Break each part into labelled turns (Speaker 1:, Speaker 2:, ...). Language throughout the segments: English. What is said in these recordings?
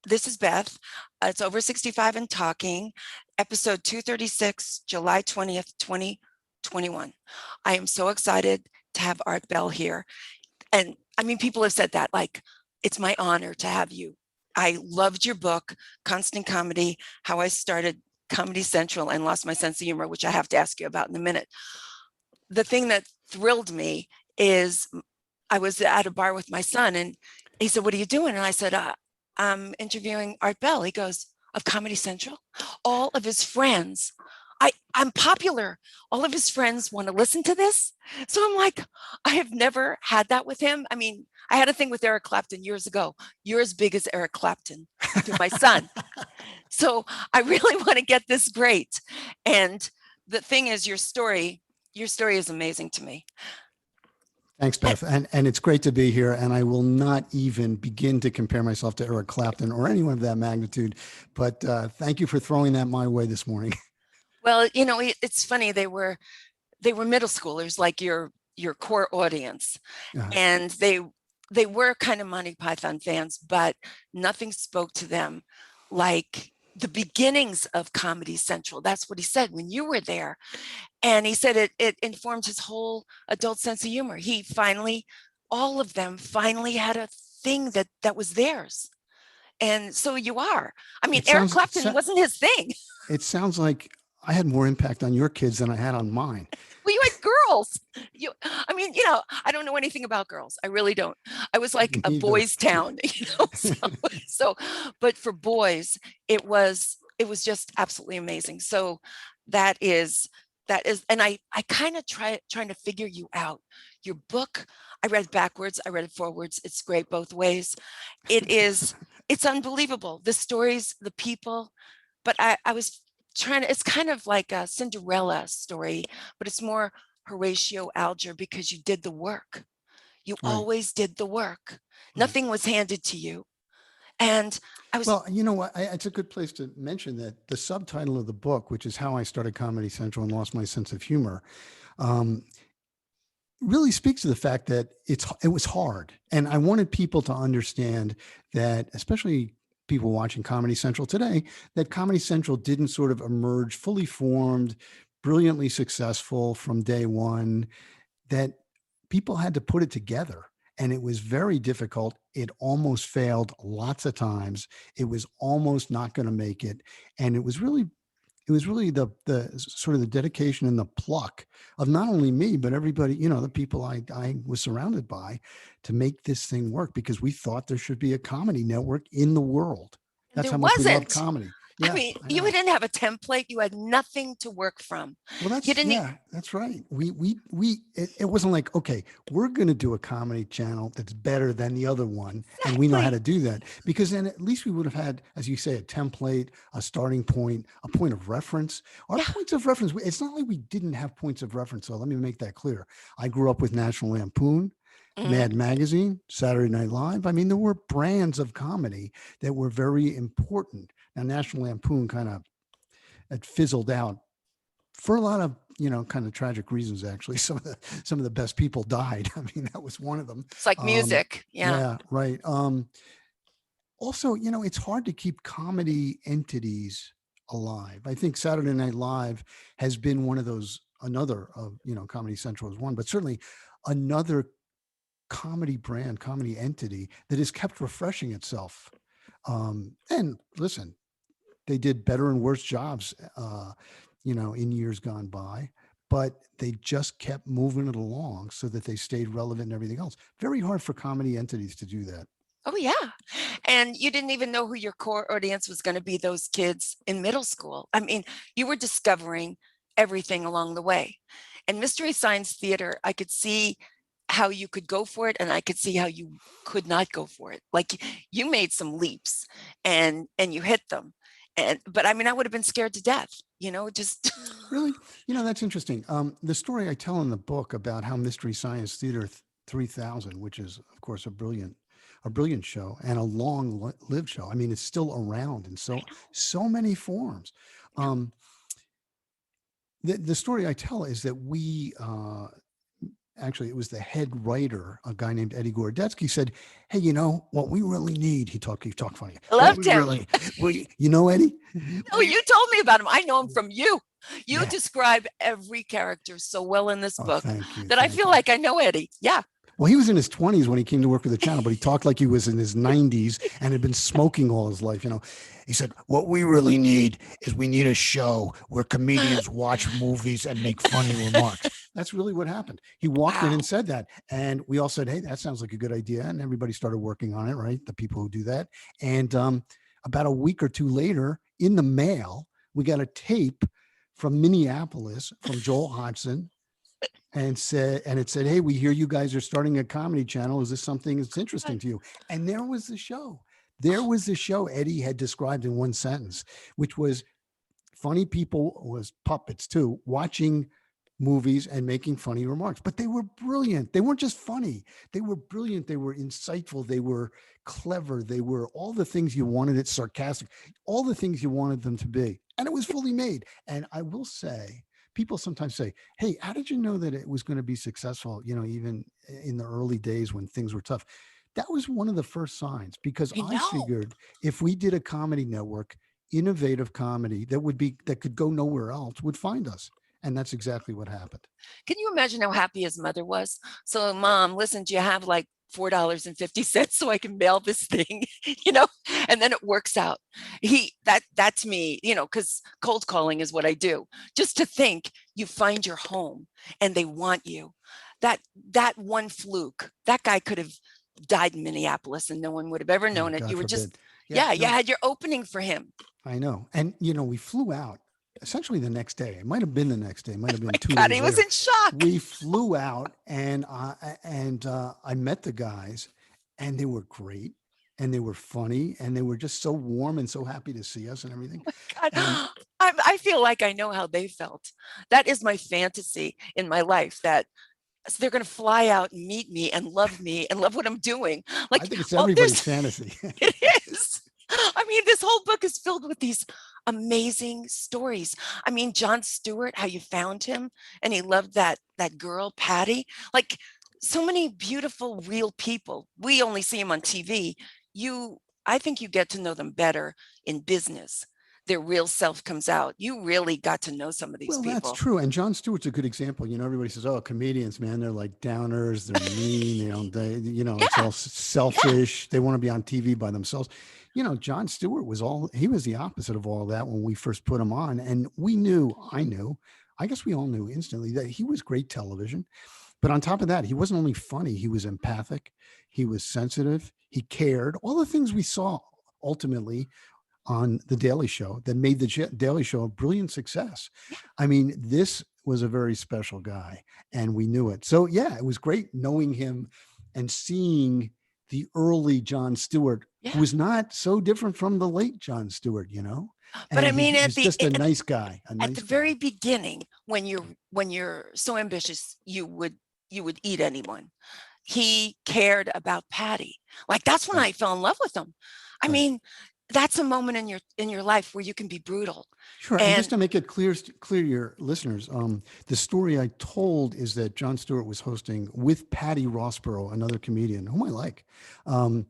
Speaker 1: This is Beth. It's over 65 and talking, episode 236, July 20th, 2021. I am so excited to have Art Bell here. And I mean, people have said that, like, it's my honor to have you. I loved your book, Constant Comedy, How I Started Comedy Central and Lost My Sense of Humor, which I have to ask you about in a minute. The thing that thrilled me is I was at a bar with my son and he said, "What are you doing?" And I said, "I'm interviewing Art Bell." He goes, "Of Comedy Central?" All of his friends, I'm popular. All of his friends want to listen to this. So I'm like, I have never had that with him. I mean, I had a thing with Eric Clapton years ago. You're as big as Eric Clapton to my son. So I really want to get this great. And the thing is, your story is amazing to me.
Speaker 2: Thanks, Beth. And it's great to be here. And I will not even begin to compare myself to Eric Clapton or anyone of that magnitude. But thank you for throwing that my way this morning.
Speaker 1: Well, it's funny. They were middle schoolers, like your core audience, and they were kind of Monty Python fans, but nothing spoke to them like the beginnings of Comedy Central. That's what he said when you were there. And he said it informed his whole adult sense of humor. All of them finally had a thing that was theirs. And so you are. I mean, Eric Clapton wasn't his thing.
Speaker 2: It sounds like I had more impact on your kids than I had on mine.
Speaker 1: Well, you had girls. I don't know anything about girls. I really don't. I was like a boys' town, but for boys, it was just absolutely amazing. So that is, and I kind of trying to figure you out. Your book, I read it backwards, I read it forwards. It's great both ways. It's unbelievable. The stories, the people, but I was it's kind of like a Cinderella story, but it's more Horatio Alger because you did the work. You always did the work. Nothing was handed to you. And
Speaker 2: well, you know what? It's a good place to mention that the subtitle of the book, which is How I Started Comedy Central and Lost My Sense of Humor, really speaks to the fact that it was hard. And I wanted people to understand that, especially people watching Comedy Central today, that Comedy Central didn't sort of emerge fully formed, brilliantly successful from day one, that people had to put it together. And it was very difficult. It almost failed lots of times. It was almost not going to make it. And it was really the sort of the dedication and the pluck of not only me, but everybody, the people I was surrounded by to make this thing work, because we thought there should be a comedy network in the world. That's how much we love comedy.
Speaker 1: Yeah, I mean, you didn't have a template. You had nothing to work from.
Speaker 2: Well, that's right. It wasn't like, okay, we're going to do a comedy channel that's better than the other one. Exactly. And we know how to do that, because then at least we would have had, as you say, a template, a starting point, a point of reference. Our points of reference, it's not like we didn't have points of reference. So let me make that clear. I grew up with National Lampoon, Mad Magazine, Saturday Night Live. I mean, there were brands of comedy that were very important. Now, National Lampoon it fizzled out for a lot of, kind of tragic reasons, actually. Some of the best people died. I mean, that was one of them.
Speaker 1: It's like music.
Speaker 2: Yeah, right. Also, it's hard to keep comedy entities alive. I think Saturday Night Live has been one of those, another of, Comedy Central is one, but certainly another comedy brand, comedy entity that has kept refreshing itself. And listen, they did better and worse jobs, in years gone by, but they just kept moving it along so that they stayed relevant and everything else. Very hard for comedy entities to do that.
Speaker 1: Oh, yeah. And you didn't even know who your core audience was going to be, those kids in middle school. I mean, you were discovering everything along the way. And Mystery Science Theater, I could see how you could go for it, and I could see how you could not go for it. Like, you made some leaps and you hit them. But I mean, I would have been scared to death, just
Speaker 2: really, that's interesting. The story I tell in the book about how Mystery Science Theater 3000, which is of course a brilliant show and a long-lived show. I mean, it's still around in so many forms. The story I tell is that we actually, it was the head writer, a guy named Eddie Gorodetsky, said, "Hey, you know what we really need?" He talked funny.
Speaker 1: I
Speaker 2: What
Speaker 1: loved
Speaker 2: we
Speaker 1: him.
Speaker 2: really, you know, Eddie,
Speaker 1: Oh,
Speaker 2: we,
Speaker 1: you told me about him. I know him from you. You
Speaker 2: yeah.
Speaker 1: describe every character so well in this
Speaker 2: Oh,
Speaker 1: book
Speaker 2: thank you,
Speaker 1: that I
Speaker 2: thank
Speaker 1: feel
Speaker 2: you.
Speaker 1: like I know Eddie. Yeah.
Speaker 2: Well, he was in his 20s when he came to work with the channel, but he talked like he was in his 90s and had been smoking all his life. You know, he said, "What we really need is we need a show where comedians watch movies and make funny remarks." That's really what happened. He walked in and
Speaker 1: Wow.
Speaker 2: said that. And we all said, "Hey, that sounds like a good idea." And everybody started working on it, right? The people who do that. And about a week or two later, in the mail, we got a tape from Minneapolis from Joel Hodgson and it said, "Hey, we hear you guys are starting a comedy channel. Is this something that's interesting to you?" And there was the show. There was the show Eddie had described in one sentence, which was funny people, was puppets too, watching movies and making funny remarks. But they were brilliant. They weren't just funny. They were brilliant. They were insightful. They were clever. They were all the things you wanted it, sarcastic, all the things you wanted them to be. And it was fully made. And I will say, people sometimes say, "Hey, how did you know that it was going to be successful?" You know, even in the early days when things were tough. That was one of the first signs because
Speaker 1: I
Speaker 2: I
Speaker 1: know.
Speaker 2: figured if we did a comedy network, innovative comedy that could go nowhere else would find us. And that's exactly what happened.
Speaker 1: Can you imagine how happy his mother was? So, Mom, listen, do you have like $4.50 so I can mail this thing? you know, and then it works out. That's me, because cold calling is what I do. Just to think you find your home and they want you. That one fluke, that guy could have died in Minneapolis and no one would have ever
Speaker 2: Oh,
Speaker 1: known it.
Speaker 2: God
Speaker 1: You were
Speaker 2: forbid.
Speaker 1: just,
Speaker 2: Yeah,
Speaker 1: yeah, you
Speaker 2: no,
Speaker 1: had your opening for him.
Speaker 2: I know. And, you know, we flew out essentially the next day. It might have been the next day. It might have
Speaker 1: My
Speaker 2: been two
Speaker 1: God,
Speaker 2: days
Speaker 1: he was
Speaker 2: later.
Speaker 1: in shock.
Speaker 2: We flew out and I met the guys and they were great and they were funny and they were just so warm and so happy to see us and everything.
Speaker 1: God,
Speaker 2: And
Speaker 1: I feel like I know how they felt. That is my fantasy in my life that they're going to fly out and meet me and love what I'm doing.
Speaker 2: I
Speaker 1: Like,
Speaker 2: think it's
Speaker 1: oh,
Speaker 2: everybody's
Speaker 1: there's,
Speaker 2: fantasy.
Speaker 1: it is. I mean, this whole book is filled with these amazing stories. I mean, John Stewart, how you found him and he loved that girl, Patty. Like so many beautiful, real people. We only see them on TV. I think you get to know them better in business. Their real self comes out. You really got to know some of these
Speaker 2: Well, that's
Speaker 1: people.
Speaker 2: true. And Jon Stewart's a good example. You know, everybody says, "Oh, comedians, man, they're like downers, they're mean, it's all
Speaker 1: Yeah, yeah.
Speaker 2: selfish. They want to be on TV by themselves." You know, Jon Stewart he was the opposite of all that when we first put him on. And I guess we all knew instantly that he was great television. But on top of that, he wasn't only funny, he was empathic, he was sensitive, he cared, all the things we saw ultimately on the Daily Show that made the Daily Show a brilliant success. I mean, this was a very special guy, and we knew it. So yeah, it was great knowing him and seeing the early Jon Stewart, who
Speaker 1: Yeah.
Speaker 2: was not so different from the late Jon Stewart, you know.
Speaker 1: But I
Speaker 2: And
Speaker 1: mean,
Speaker 2: he was just a nice guy, a
Speaker 1: at the
Speaker 2: nice
Speaker 1: very
Speaker 2: guy.
Speaker 1: beginning, when you're so ambitious, you would eat anyone. He cared about Patty. Like that's when
Speaker 2: Right,
Speaker 1: I fell in love with him. I
Speaker 2: right.
Speaker 1: mean, that's a moment in your life where you can be brutal.
Speaker 2: Sure. And just
Speaker 1: And
Speaker 2: to make it clear to your listeners, the story I told is that Jon Stewart was hosting with Patty Rossborough, another comedian whom I like, um,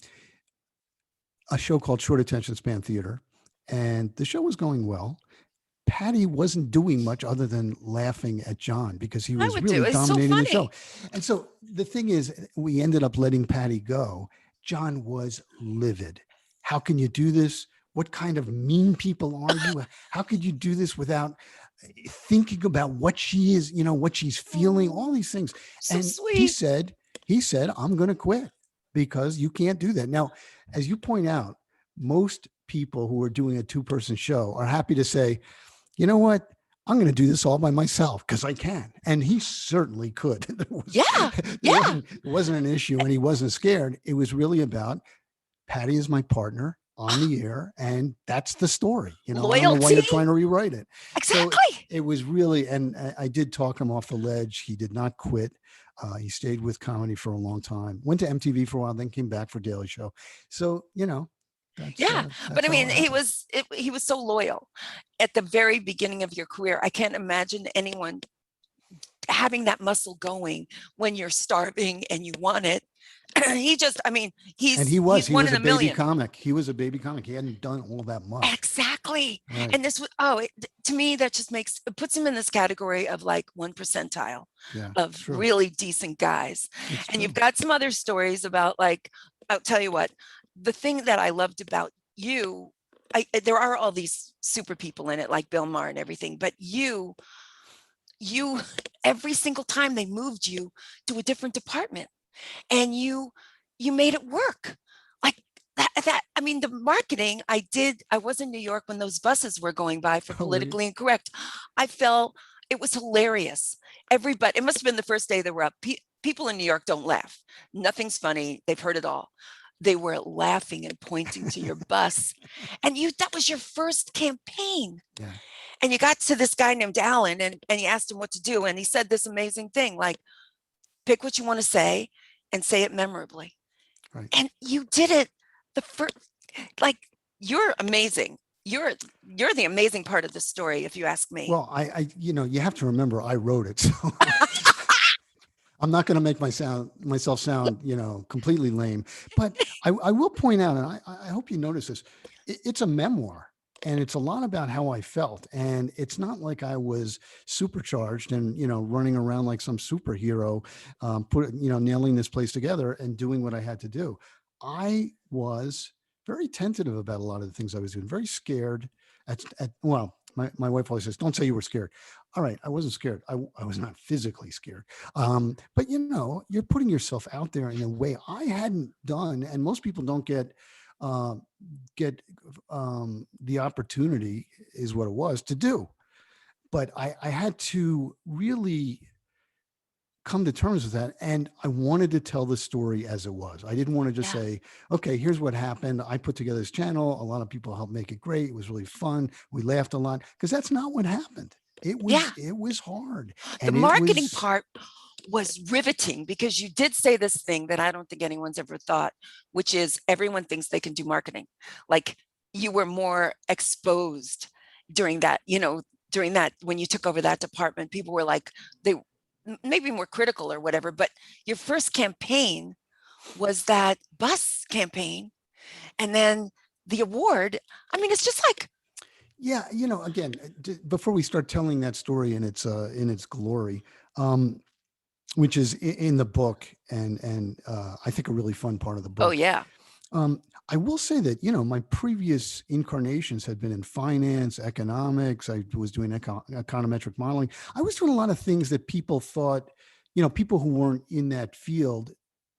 Speaker 2: a show called Short Attention Span Theater. And the show was going well. Patty wasn't doing much other than laughing at John because he
Speaker 1: I
Speaker 2: was
Speaker 1: would do
Speaker 2: really
Speaker 1: it's so
Speaker 2: dominating the show.
Speaker 1: funny.
Speaker 2: And so the thing is, we ended up letting Patty go. John was livid. How can you do this? What kind of mean people are you? How could you do this without thinking about what she is, what she's feeling,
Speaker 1: Oh,
Speaker 2: all these things?
Speaker 1: so
Speaker 2: And
Speaker 1: sweet.
Speaker 2: he said, "I'm going to quit because you can't do that." Now, as you point out, most people who are doing a two-person show are happy to say, "You know what? I'm going to do this all by myself because I can." And he certainly could.
Speaker 1: Yeah,
Speaker 2: There
Speaker 1: yeah.
Speaker 2: wasn't an issue and he wasn't scared. It was really about Patty is my partner on the air. And that's the story. I don't know why
Speaker 1: Loyalty.
Speaker 2: you're trying to rewrite it. So
Speaker 1: Exactly.
Speaker 2: it was really, and I did talk him off the ledge. He did not quit. He stayed with comedy for a long time, went to MTV for a while, then came back for Daily Show. So,
Speaker 1: Yeah, but
Speaker 2: that's
Speaker 1: I
Speaker 2: how
Speaker 1: mean,
Speaker 2: it happened.
Speaker 1: he was so loyal at the very beginning of your career. I can't imagine anyone having that muscle going when you're starving and you want it. He just, I mean,
Speaker 2: And
Speaker 1: he's
Speaker 2: he
Speaker 1: one
Speaker 2: was
Speaker 1: in
Speaker 2: a
Speaker 1: a
Speaker 2: baby
Speaker 1: million.
Speaker 2: comic. He was a baby comic. He hadn't done all that much.
Speaker 1: Exactly.
Speaker 2: Right.
Speaker 1: And this was, to me, that just makes, it puts him in this category of like one percentile
Speaker 2: Yeah, it's
Speaker 1: of
Speaker 2: true.
Speaker 1: really decent guys.
Speaker 2: It's
Speaker 1: And you've
Speaker 2: true.
Speaker 1: got some other stories about like, I'll tell you what, the thing that I loved about you, there are all these super people in it, like Bill Maher and everything, but you, every single time they moved you to a different department, and you made it work like that. I mean, the marketing I was in New York when those buses were going by for
Speaker 2: Oh, were you?
Speaker 1: politically incorrect. I felt it was hilarious. Everybody, it must have been the first day they were up. People in New York don't laugh. Nothing's funny. They've heard it all. They were laughing and pointing to your bus, and that was your first campaign.
Speaker 2: Yeah.
Speaker 1: And you got to this guy named Alan, and you asked him what to do, and he said this amazing thing, like, pick what you want to say and say it memorably.
Speaker 2: Right.
Speaker 1: And you did it the first, like, you're amazing. You're the amazing part of the story, if you ask me.
Speaker 2: Well, you have to remember I wrote it, so I'm not going to make myself sound, completely lame. But I will point out, and I hope you notice this, it's a memoir. And it's a lot about how I felt. And it's not like I was supercharged and, running around like some superhero, nailing this place together and doing what I had to do. I was very tentative about a lot of the things I was doing, very scared. Well, my wife always says, don't say you were scared. All right, I wasn't scared. I was not physically scared. But, you're putting yourself out there in a way I hadn't done. And most people don't uh, get the opportunity, is what it was, to do. But I had to really come to terms with that. And I wanted to tell the story as it was. I didn't want to just
Speaker 1: Yeah.
Speaker 2: say, okay, here's what happened. I put together this channel. A lot of people helped make it great. It was really fun. We laughed a lot, because that's not what happened.
Speaker 1: Yeah.
Speaker 2: It was hard.
Speaker 1: The
Speaker 2: And it
Speaker 1: marketing
Speaker 2: was,
Speaker 1: part was riveting because you did say this thing that I don't think anyone's ever thought, which is everyone thinks they can do marketing. Like, you were more exposed during that, during that, when you took over that department, people were like, they maybe more critical or whatever, but your first campaign was that bus campaign. And then the award, I mean, it's just like,
Speaker 2: yeah, again, before we start telling that story in its glory, which is in the book, and I think a really fun part of the
Speaker 1: oh
Speaker 2: book.
Speaker 1: yeah,
Speaker 2: I will say that, my previous incarnations had been in finance, economics. I was doing econometric modeling. I was doing a lot of things that people thought, people who weren't in that field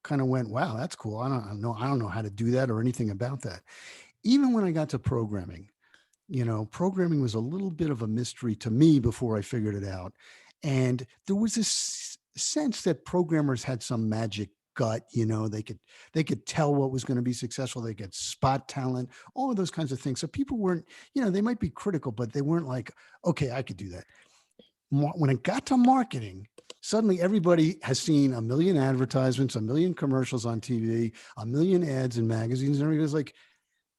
Speaker 2: kind of went, wow, that's cool. I don't know how to do that or anything about that. Even when I got to programming, programming was a little bit of a mystery to me before I figured it out. And there was this sense that programmers had some magic gut. They could tell what was going to be successful. They could spot talent, all of those kinds of things. So people weren't, they might be critical, but they weren't like, okay, I could do that. When it got to marketing, suddenly everybody has seen a million advertisements, a million commercials on TV, a million ads in magazines, and everybody's like,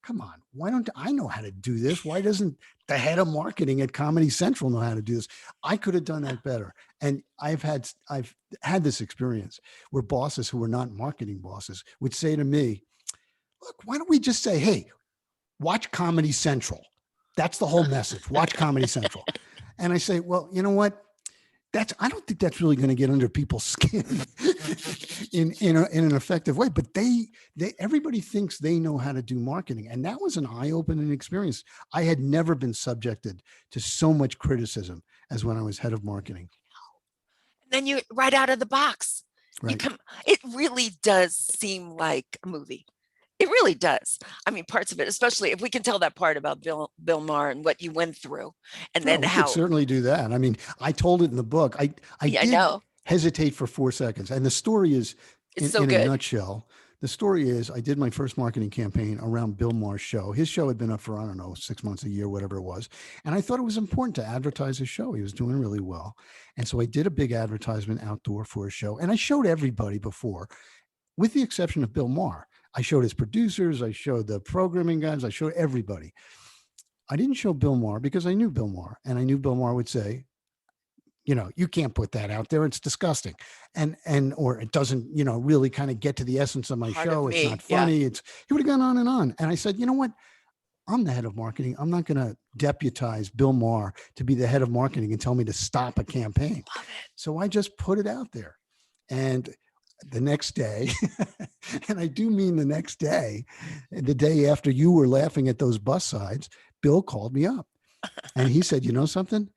Speaker 2: come on, why don't I know how to do this? Why doesn't the head of marketing at Comedy Central know how to do this? I could have done that better. And I've had this experience where bosses who were not marketing bosses would say to me, look, why don't we just say, hey, watch Comedy Central? That's the whole message. Watch Comedy Central. And I say, well, you know what? I don't think that's really going to get under people's skin in an effective way. But everybody thinks they know how to do marketing, and that was an eye-opening experience. I had never been subjected to so much criticism as when I was head of marketing.
Speaker 1: then you right out of the box, you
Speaker 2: Right.
Speaker 1: come. It really does seem like a movie. It really does. I mean, parts of it, especially if we can tell that part about Bill Maher and what you went through, and
Speaker 2: Well,
Speaker 1: then
Speaker 2: we could
Speaker 1: how.
Speaker 2: certainly do that. I mean, I told it in the book. I
Speaker 1: Yeah, I
Speaker 2: did
Speaker 1: know,
Speaker 2: hesitate for 4 seconds, and the story is,
Speaker 1: it's so
Speaker 2: in a
Speaker 1: good.
Speaker 2: nutshell. The story is, I did my first marketing campaign around Bill Maher's show. His show had been up for, I don't know, 6 months, a year, whatever it was. And I thought it was important to advertise his show. He was doing really well. And so I did a big advertisement outdoor for his show. And I showed everybody before, with the exception of Bill Maher. I showed his producers. I showed the programming guys. I showed everybody. I didn't show Bill Maher because I knew Bill Maher. And I knew Bill Maher would say, you can't put that out there. It's disgusting. Or it doesn't, really kind of get to the essence of my
Speaker 1: Part of
Speaker 2: show. It's not
Speaker 1: me. Yeah.
Speaker 2: funny. He would have gone on and on. And I said, you know what? I'm the head of marketing. I'm not going to deputize Bill Maher to be the head of marketing and tell me to stop a campaign.
Speaker 1: Love it.
Speaker 2: So I just put it out there. And the next day, and I do mean the next day, the day after you were laughing at those bus sides, Bill called me up and he said, you know something?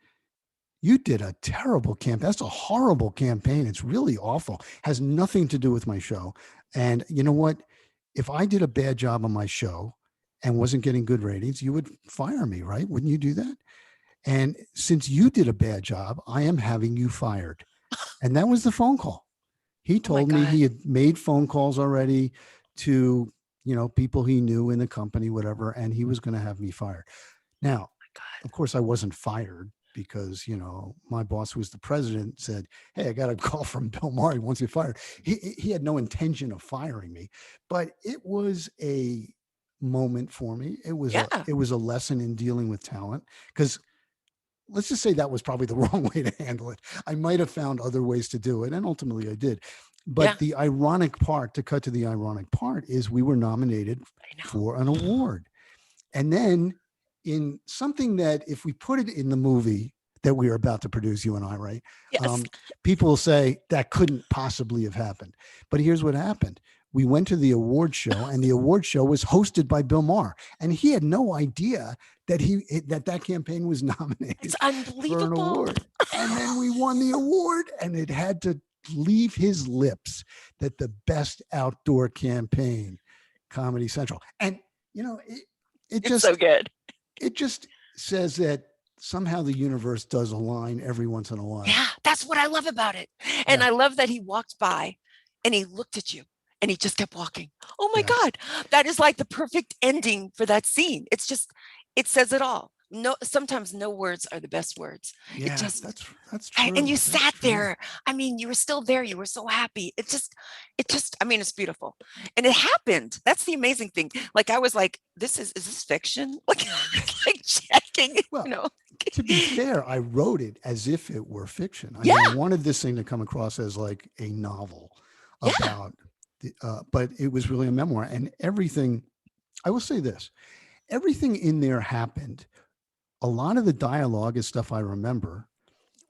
Speaker 2: You did a terrible campaign. That's a horrible campaign. It's really awful. Has nothing to do with my show. And you know what? If I did a bad job on my show and wasn't getting good ratings, you would fire me, right? Wouldn't you do that? And since you did a bad job, I am having you fired. And that was the phone call. He
Speaker 1: Oh my
Speaker 2: told me
Speaker 1: God.
Speaker 2: he had made phone calls already to, people he knew in the company, whatever, and he was going to have me fired. Now,
Speaker 1: God.
Speaker 2: of course, I wasn't fired because, my boss, who was the president, said, hey, I got a call from Bill Maher. He wants you fired. He had no intention of firing me, but it was a moment for me.
Speaker 1: Yeah.
Speaker 2: It was a lesson in dealing with talent, because let's just say that was probably the wrong way to handle it. I might have found other ways to do it, and ultimately I did.
Speaker 1: Yeah.
Speaker 2: But the ironic part, to cut to the ironic part, is we were nominated
Speaker 1: I know.
Speaker 2: for an award. And then in something that, if we put it in the movie that we are about to produce, you and I, right?
Speaker 1: Yes.
Speaker 2: People will say that couldn't possibly have happened. But here's what happened. We went to the award show, and the award show was hosted by Bill Maher, and he had no idea that that campaign was
Speaker 1: It's
Speaker 2: nominated for an
Speaker 1: unbelievable.
Speaker 2: award. And then we won the award, and it had to leave his lips that the best outdoor campaign, Comedy Central. And it
Speaker 1: It's so
Speaker 2: just
Speaker 1: good.
Speaker 2: it just says that somehow the universe does align every once in a while.
Speaker 1: Yeah. That's what I love about it. And
Speaker 2: Yeah,
Speaker 1: I love that he walked by and he looked at you and he just kept walking. Oh my
Speaker 2: yeah,
Speaker 1: God. That is like the perfect ending for that scene. It's just, it says it all. No, sometimes no words are the best words. It
Speaker 2: yeah.
Speaker 1: just,
Speaker 2: That's
Speaker 1: and
Speaker 2: true.
Speaker 1: you
Speaker 2: That's
Speaker 1: sat
Speaker 2: true.
Speaker 1: there. I mean, you were still there. You were so happy. I mean, it's beautiful. And it happened. That's the amazing thing. Like, I was like, is this fiction? Like checking,
Speaker 2: Well, to be fair, I wrote it as if it were fiction. I mean, I
Speaker 1: Yeah.
Speaker 2: wanted this thing to come across as like a novel
Speaker 1: Yeah.
Speaker 2: about, but it was really a memoir. And everything, I will say this, everything in there happened. A lot of the dialogue is stuff I remember.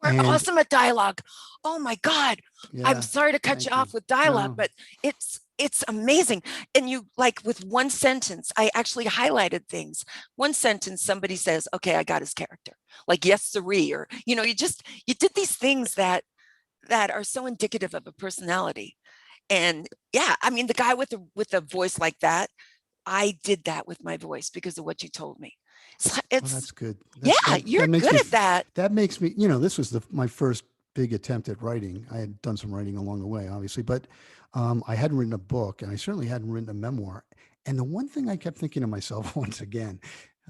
Speaker 1: We're
Speaker 2: And
Speaker 1: awesome at dialogue. Oh my God. I'm
Speaker 2: yeah,
Speaker 1: sorry to cut you
Speaker 2: thank you.
Speaker 1: off with dialogue,
Speaker 2: No,
Speaker 1: but it's amazing. And you, like, with one sentence, I actually highlighted things. One sentence, somebody says, okay, I got his character. Like, yes, siree, or you did these things that are so indicative of a personality. And yeah, I mean, the guy with a voice like that, I did that with my voice because of what you told me. So
Speaker 2: well,
Speaker 1: it's
Speaker 2: that's good.
Speaker 1: yeah, you're
Speaker 2: That makes
Speaker 1: good
Speaker 2: me
Speaker 1: at that.
Speaker 2: that makes me. This was my first big attempt at writing. I had done some writing along the way, obviously, but I hadn't written a book, and I certainly hadn't written a memoir. And the one thing I kept thinking to myself once again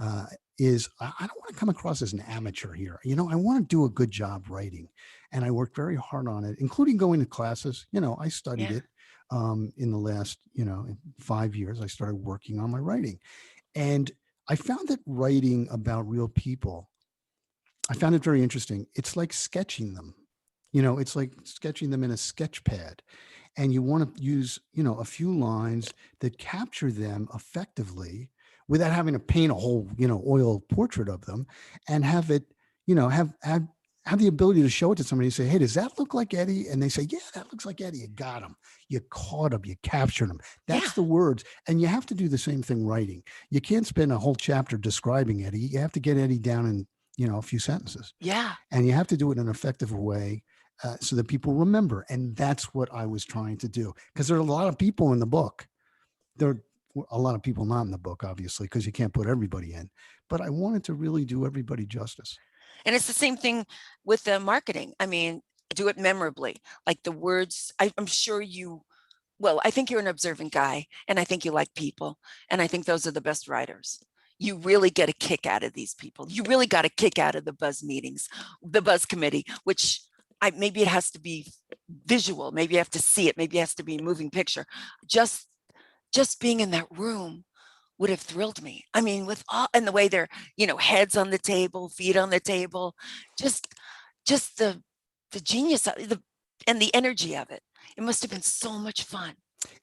Speaker 2: uh, is, I don't want to come across as an amateur here. I want to do a good job writing, and I worked very hard on it, including going to classes. I studied
Speaker 1: Yeah.
Speaker 2: it in the last 5 years. I started working on my writing. And I found that writing about real people, I found it very interesting. It's like sketching them. It's like sketching them in a sketch pad. And you want to use, a few lines that capture them effectively without having to paint a whole, oil portrait of them, and have it, have the ability to show it to somebody and say, hey, does that look like Eddie? And they say, yeah, that looks like Eddie. You got him. You caught him. You captured him.
Speaker 1: Yeah.
Speaker 2: That's the words. And you have to do the same thing writing. You can't spend a whole chapter describing Eddie. You have to get Eddie down in, a few sentences.
Speaker 1: Yeah.
Speaker 2: And you have to do it in an effective way, so that people remember. And that's what I was trying to do. Because there are a lot of people in the book. There are a lot of people not in the book, obviously, because you can't put everybody in. But I wanted to really do everybody justice.
Speaker 1: And it's the same thing with the marketing. I mean, do it memorably. Like the words, I'm sure well, I think you're an observant guy and I think you like people. And I think those are the best writers. You really get a kick out of these people. You really got a kick out of the buzz meetings, the buzz committee, which maybe it has to be visual. Maybe you have to see it. Maybe it has to be a moving picture. Just, just being in that room would have thrilled me. I mean, with all, and the way they're, heads on the table, feet on the table, just, just the genius of the and the energy of it. It must have been so much fun.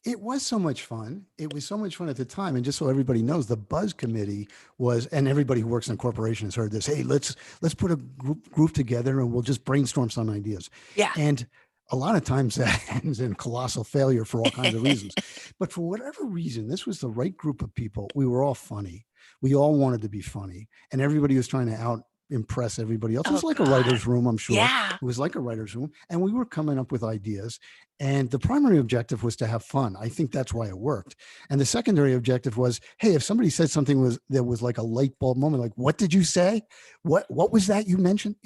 Speaker 2: It was so much fun. It was so much fun at the time. And just so everybody knows, the Buzz Committee was, and everybody who works in a corporation has heard this. Hey, let's put a group together and we'll just brainstorm some ideas.
Speaker 1: Yeah.
Speaker 2: And a lot of times that ends in colossal failure for all kinds of reasons. But for whatever reason, this was the right group of people. We were all funny. We all wanted to be funny, and everybody was trying to out impress everybody else. It was
Speaker 1: Oh
Speaker 2: like a
Speaker 1: God.
Speaker 2: writer's room, I'm sure.
Speaker 1: Yeah.
Speaker 2: It was like a writer's room, and we were coming up with ideas. And the primary objective was to have fun. I think that's why it worked. And the secondary objective was, hey, if somebody said something that was like a light bulb moment, like, what did you say? What was that you mentioned?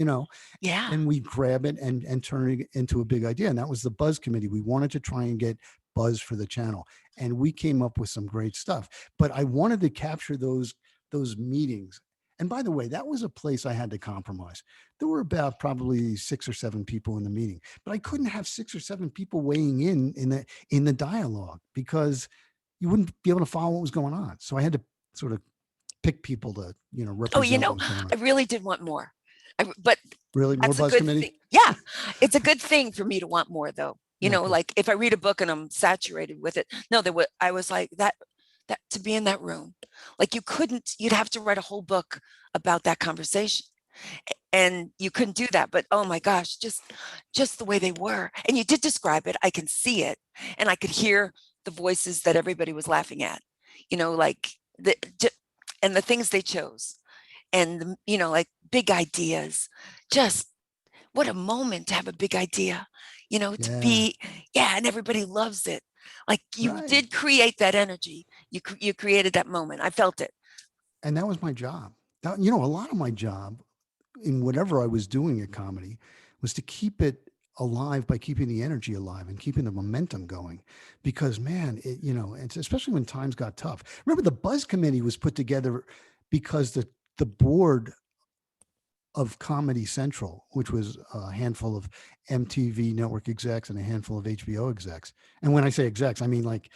Speaker 1: Yeah.
Speaker 2: And we grab it and turn it into a big idea. And that was the Buzz Committee. We wanted to try and get buzz for the channel. And we came up with some great stuff. But I wanted to capture those meetings. And by the way, that was a place I had to compromise. There were about probably 6 or 7 people in the meeting, but I couldn't have 6 or 7 people weighing in the dialogue because you wouldn't be able to follow what was going on. So I had to sort of pick people to,
Speaker 1: Oh,
Speaker 2: represent what was going on.
Speaker 1: I really did want more. But
Speaker 2: Really, more
Speaker 1: that's a
Speaker 2: Buzz
Speaker 1: good
Speaker 2: Committee?
Speaker 1: thing. Yeah. It's a good thing for me to want more though.
Speaker 2: Okay.
Speaker 1: Like if I read a book and I'm saturated with it. No, I was like that to be in that room. Like you'd have to write a whole book about that conversation. And you couldn't do that. But oh my gosh, just the way they were. And you did describe it. I can see it. And I could hear the voices that everybody was laughing at, like and the things they chose. And like big ideas. Just what a moment to have a big idea, to
Speaker 2: Yeah.
Speaker 1: be, and everybody loves it. Like you
Speaker 2: Right.
Speaker 1: did create that energy. You created that moment. I felt it.
Speaker 2: And that was my job. A lot of my job in whatever I was doing at comedy was to keep it alive by keeping the energy alive and keeping the momentum going. Because man, it's especially when times got tough. Remember, the Buzz Committee was put together because the board of Comedy Central, which was a handful of MTV network execs and a handful of HBO execs. And when I say execs, I mean like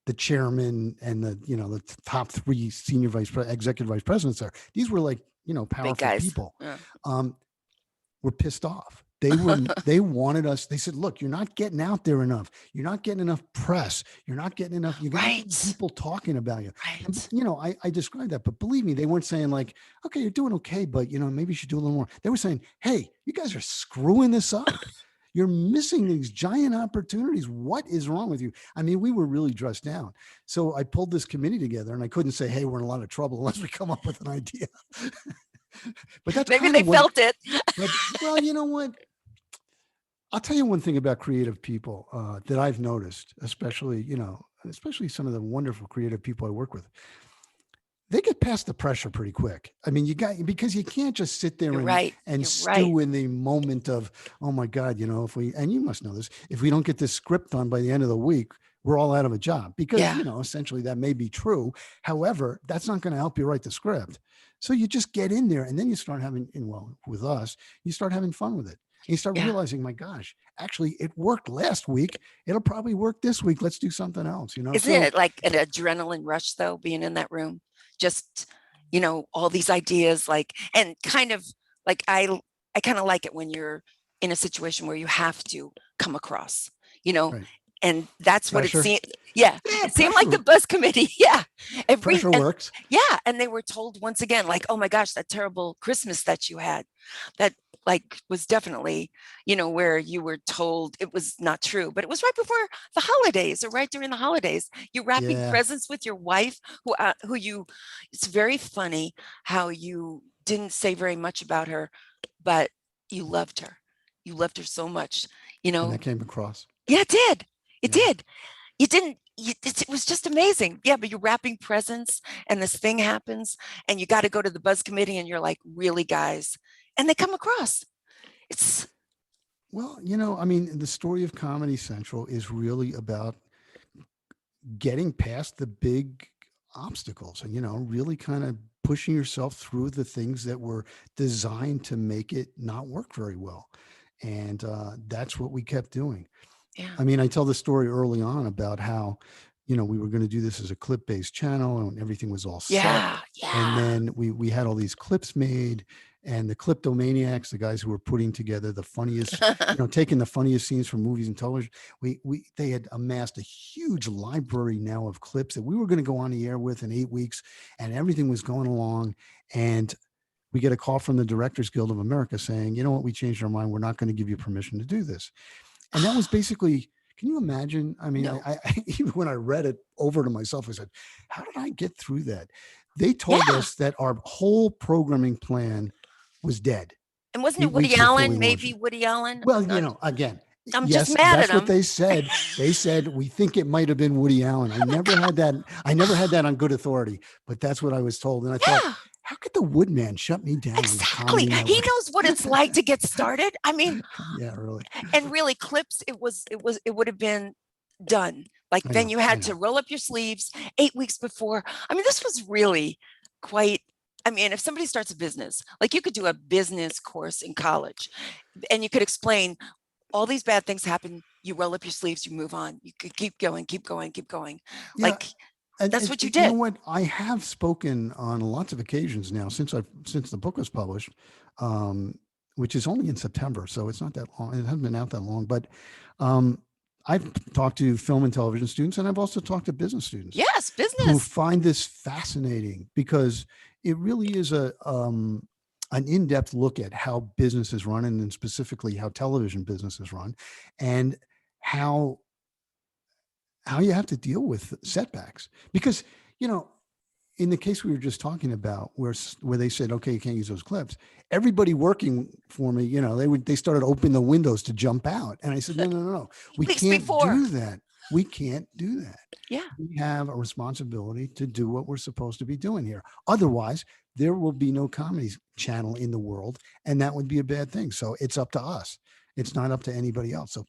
Speaker 2: the chairman and the top 3 senior executive vice presidents there. These were like, powerful people.
Speaker 1: Yeah.
Speaker 2: Were pissed off. They wanted us. They said, look, you're not getting out there enough. You're not getting enough press. You're not getting enough. You're getting people talking about you.
Speaker 1: Right.
Speaker 2: And, I described that, but believe me, they weren't saying like, okay, you're doing okay, but maybe you should do a little more. They were saying, hey, you guys are screwing this up. You're missing these giant opportunities. What is wrong with you? I mean, we were really dressed down. So I pulled this committee together and I couldn't say, hey, we're in a lot of trouble unless we come up with an idea. But that's
Speaker 1: maybe they felt it.
Speaker 2: But, well, you know what? I'll tell you one thing about creative people that I've noticed, especially some of the wonderful creative people I work with. They get past the pressure pretty quick. I mean, because you can't just sit there and stew in the moment of, oh my God, and you must know this, if we don't get this script done by the end of the week, we're all out of a job because, essentially that may be true. However, that's not going to help you write the script. So you just get in there and then you start with us, you start having fun with it. And you start realizing, my gosh, actually it worked last week. It'll probably work this week. Let's do something else,
Speaker 1: Isn't it like an adrenaline rush though, being in that room? Just, all these ideas, and kind of like, I kind of like it when you're in a situation where you have to come across,
Speaker 2: Right.
Speaker 1: And that's
Speaker 2: Pressure.
Speaker 1: what it seemed. Yeah. It seemed like the Buzz Committee. Yeah.
Speaker 2: Pressure works.
Speaker 1: Yeah. And they were told once again, like, oh my gosh, that terrible Christmas that you had, that was definitely, where you were told it was not true, but it was right before the holidays or right during the holidays. You're wrapping presents with your wife it's very funny how you didn't say very much about her, but you loved her. You loved her so much,
Speaker 2: And that came across.
Speaker 1: Yeah, it did. It did. You didn't, it was just amazing. Yeah, but you're wrapping presents and this thing happens and you got to go to the Buzz Committee and you're like, really, guys? And they come across.
Speaker 2: Well, I mean, the story of Comedy Central is really about getting past the big obstacles and, really kind of pushing yourself through the things that were designed to make it not work very well. And that's what we kept doing.
Speaker 1: Yeah.
Speaker 2: I mean, I tell the story early on about how, we were going to do this as a clip-based channel and everything was all set.
Speaker 1: Yeah.
Speaker 2: And then we had all these clips made and the kleptomaniacs, the guys who were putting together the funniest, taking the funniest scenes from movies and television. They had amassed a huge library now of clips that we were going to go on the air with in 8 weeks, and everything was going along. And we get a call from the Directors Guild of America saying, you know what, we changed our mind. We're not going to give you permission to do this. And that was basically, can you imagine? I mean,
Speaker 1: No.
Speaker 2: I even when I read it over to myself, I said, how did I get through that? They told
Speaker 1: Yeah.
Speaker 2: us that our whole programming plan was dead.
Speaker 1: And wasn't
Speaker 2: 8
Speaker 1: it Woody
Speaker 2: weeks before we
Speaker 1: Allen?
Speaker 2: launched
Speaker 1: Maybe
Speaker 2: it.
Speaker 1: Woody Allen?
Speaker 2: Well,
Speaker 1: I'm not,
Speaker 2: again,
Speaker 1: I'm just
Speaker 2: yes,
Speaker 1: mad at
Speaker 2: that's what
Speaker 1: him.
Speaker 2: they said. They said, we think it might have been Woody Allen. I never had that. I never had that on good authority, but that's what I was told. And I thought,
Speaker 1: Yeah,
Speaker 2: how could the Woodman shut me down on the
Speaker 1: exactly.
Speaker 2: Comedy
Speaker 1: He
Speaker 2: Network?
Speaker 1: knows what it's like to get started. I mean,
Speaker 2: Yeah, really.
Speaker 1: and really clips, it would have been done. Like
Speaker 2: I
Speaker 1: then
Speaker 2: know.
Speaker 1: you
Speaker 2: I
Speaker 1: had to
Speaker 2: know.
Speaker 1: roll up your sleeves 8 weeks before. I mean, this was really quite, I mean, if somebody starts a business, like you could do a business course in college and you could explain all these bad things happen. You roll up your sleeves, you move on. You could keep going, keep going, keep going.
Speaker 2: Yeah.
Speaker 1: Like that's
Speaker 2: And
Speaker 1: what you
Speaker 2: you know
Speaker 1: did.
Speaker 2: what? I have spoken on lots of occasions now since the book was published, um, which is only in September, so it's not that long. It hasn't been out that long, but um, I've talked to film and television students, and I've also talked to business students
Speaker 1: Yes,
Speaker 2: who
Speaker 1: business.
Speaker 2: find this fascinating because it really is an in-depth look at how business is run, and then specifically how television business is run, and how you have to deal with setbacks. Because you know in the case we were just talking about, where they said, okay, you can't use those clips, everybody working for me, they started opening the windows to jump out, and I said, no, no, no, no, we
Speaker 1: Weeks
Speaker 2: can't
Speaker 1: before.
Speaker 2: do that. We can't do that.
Speaker 1: Yeah.
Speaker 2: We have a responsibility to do what we're supposed to be doing here. Otherwise, there will be no comedy channel in the world, and that would be a bad thing. So it's up to us. It's not up to anybody else. So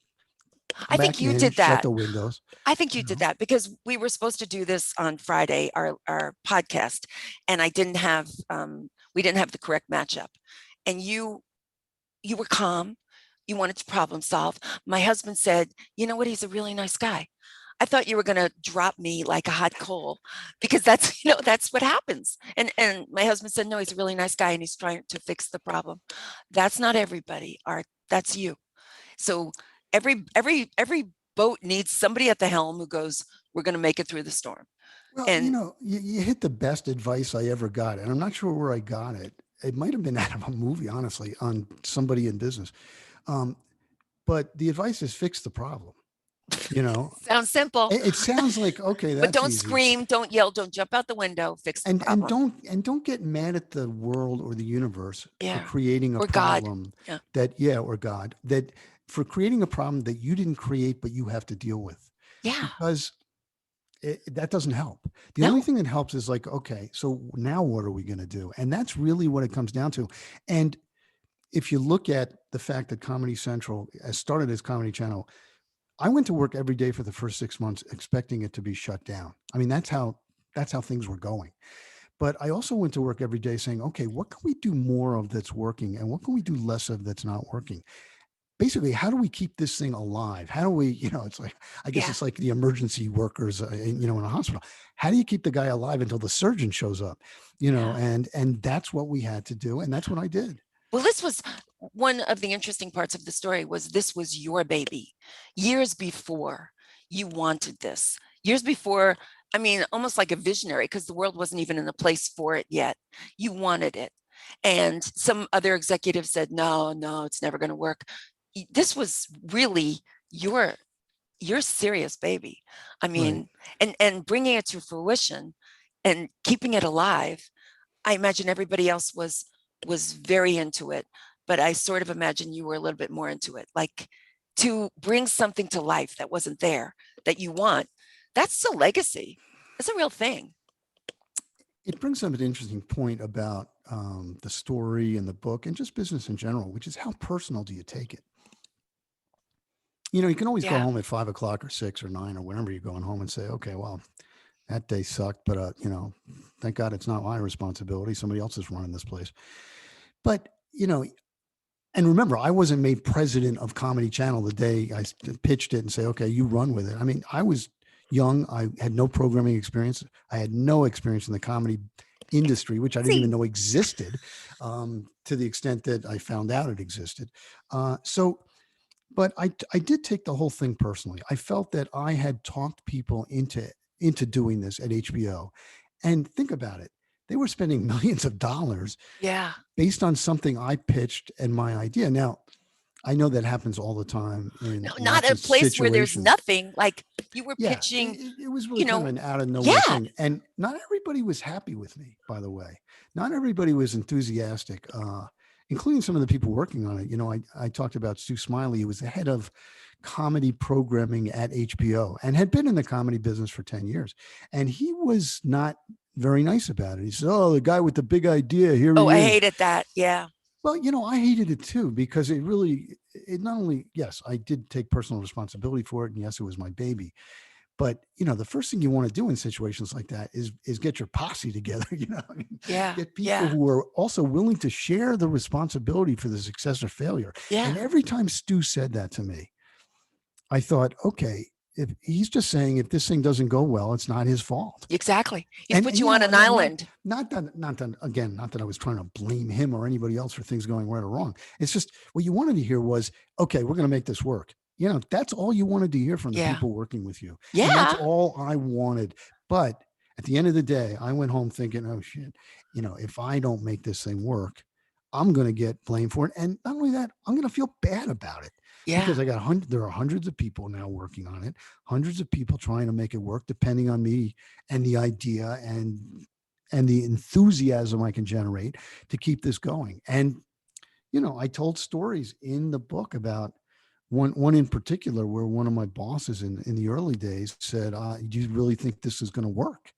Speaker 1: I
Speaker 2: come
Speaker 1: think
Speaker 2: back
Speaker 1: you
Speaker 2: in,
Speaker 1: did
Speaker 2: shut
Speaker 1: that.
Speaker 2: the windows.
Speaker 1: I think you
Speaker 2: You
Speaker 1: did
Speaker 2: know,
Speaker 1: that because we were supposed to do this on Friday, our podcast, and I didn't have we didn't have the correct matchup. And you were calm. You wanted to problem solve. My husband said, you know what, he's a really nice guy. I thought you were going to drop me like a hot coal because that's, that's what happens. And my husband said, no, he's a really nice guy and he's trying to fix the problem. That's not everybody, Art. That's you. So every boat needs somebody at the helm who goes, we're going to make it through the storm.
Speaker 2: well,
Speaker 1: And
Speaker 2: you hit the best advice I ever got, and I'm not sure where I got it. It might have been out of a movie, honestly, on somebody in business. Um, but the advice is fix the problem. You know,
Speaker 1: sounds simple,
Speaker 2: it sounds like, okay,
Speaker 1: but
Speaker 2: that's
Speaker 1: don't
Speaker 2: easy.
Speaker 1: scream, don't yell, don't jump out the window, fix the
Speaker 2: And
Speaker 1: problem.
Speaker 2: don't get mad at the world or the universe for
Speaker 1: Yeah.
Speaker 2: creating a
Speaker 1: Or God.
Speaker 2: problem
Speaker 1: Yeah.
Speaker 2: or God, that for creating a problem that you didn't create but you have to deal with,
Speaker 1: Yeah.
Speaker 2: because that doesn't help. The only
Speaker 1: No.
Speaker 2: thing that helps is like, okay, so now what are we going to do? And that's really what it comes down to. And if you look at the fact that Comedy Central has started as Comedy Channel, I went to work every day for the first 6 months expecting it to be shut down. I mean, that's how things were going. But I also went to work every day saying, okay, what can we do more of that's working, and what can we do less of that's not working? Basically, how do we keep this thing alive? How do we, it's like, I guess
Speaker 1: Yeah.
Speaker 2: it's like the emergency workers, in a hospital. How do you keep the guy alive until the surgeon shows up?
Speaker 1: Yeah.
Speaker 2: And that's what we had to do, and that's what I did.
Speaker 1: Well, this was one of the interesting parts of the story was this was your baby. Years before you wanted this. Years before, I mean, almost like a visionary because the world wasn't even in a place for it yet. You wanted it. And some other executives said, no, no, it's never going to work. This was really your serious baby. I
Speaker 2: Right.
Speaker 1: mean, and bringing it to fruition and keeping it alive. I imagine everybody else was very into it, but I sort of imagine you were a little bit more into it, like to bring something to life that wasn't there that you want. That's a legacy. It's a real thing.
Speaker 2: It brings up an interesting point about the story and the book and just business in general, which is how personal do you take it? You can always go
Speaker 1: Yeah.
Speaker 2: home at 5 o'clock or 6 or 9 or whenever you're going home and say, okay, well, that day sucked, but thank God it's not my responsibility. Somebody else is running this place. But and remember, I wasn't made president of Comedy Channel the day I pitched it and say, okay, you run with it. I mean, I was young. I had no programming experience. I had no experience in the comedy industry, which I didn't even
Speaker 1: See,
Speaker 2: know existed, to the extent that I found out it existed. So, but I did take the whole thing personally. I felt that I had talked people into doing this at HBO, and think about it. They were spending millions of dollars
Speaker 1: yeah.
Speaker 2: based on something I pitched and my idea. Now, I know that happens all the time
Speaker 1: No,
Speaker 2: in
Speaker 1: not
Speaker 2: lots
Speaker 1: a
Speaker 2: of
Speaker 1: place where there's
Speaker 2: situations.
Speaker 1: nothing. Like you were
Speaker 2: Yeah,
Speaker 1: pitching,
Speaker 2: it was really
Speaker 1: you
Speaker 2: kind of
Speaker 1: know,
Speaker 2: an out of nowhere
Speaker 1: yeah.
Speaker 2: thing. And not everybody was happy with me, by the way. Not everybody was enthusiastic, including some of the people working on it. I talked about Stu Smiley, who was the head of comedy programming at HBO and had been in the comedy business for 10 years. And he was not very nice about it. He said, "Oh, the guy with the big idea, here
Speaker 1: Oh,
Speaker 2: he
Speaker 1: I
Speaker 2: is."
Speaker 1: hated that. Yeah.
Speaker 2: Well, I hated it too, because it not only, yes, I did take personal responsibility for it. And yes, it was my baby. But the first thing you want to do in situations like that is get your posse together. I mean,
Speaker 1: Yeah.
Speaker 2: get people
Speaker 1: Yeah.
Speaker 2: who are also willing to share the responsibility for the success or failure. And
Speaker 1: Yeah.
Speaker 2: every time Stu said that to me, I thought, okay, if he's just saying if this thing doesn't go well, it's not his fault.
Speaker 1: Exactly. He's
Speaker 2: And,
Speaker 1: put
Speaker 2: and
Speaker 1: you on an island.
Speaker 2: not that I was trying to blame him or anybody else for things going right or wrong. It's just what you wanted to hear was, okay, we're going to make this work. That's all you wanted to hear from the
Speaker 1: Yeah.
Speaker 2: people working with you. And that's
Speaker 1: Yeah.
Speaker 2: all I wanted. But at the end of the day, I went home thinking, oh shit, if I don't make this thing work, I'm going to get blamed for it. And not only that, I'm going to feel bad about it, because
Speaker 1: Yeah.
Speaker 2: there are hundreds of people now working on it, hundreds of people trying to make it work, depending on me and the idea and the enthusiasm I can generate to keep this going. And I told stories in the book about one in particular where one of my bosses in the early days said, "Do you really think this is going to work?"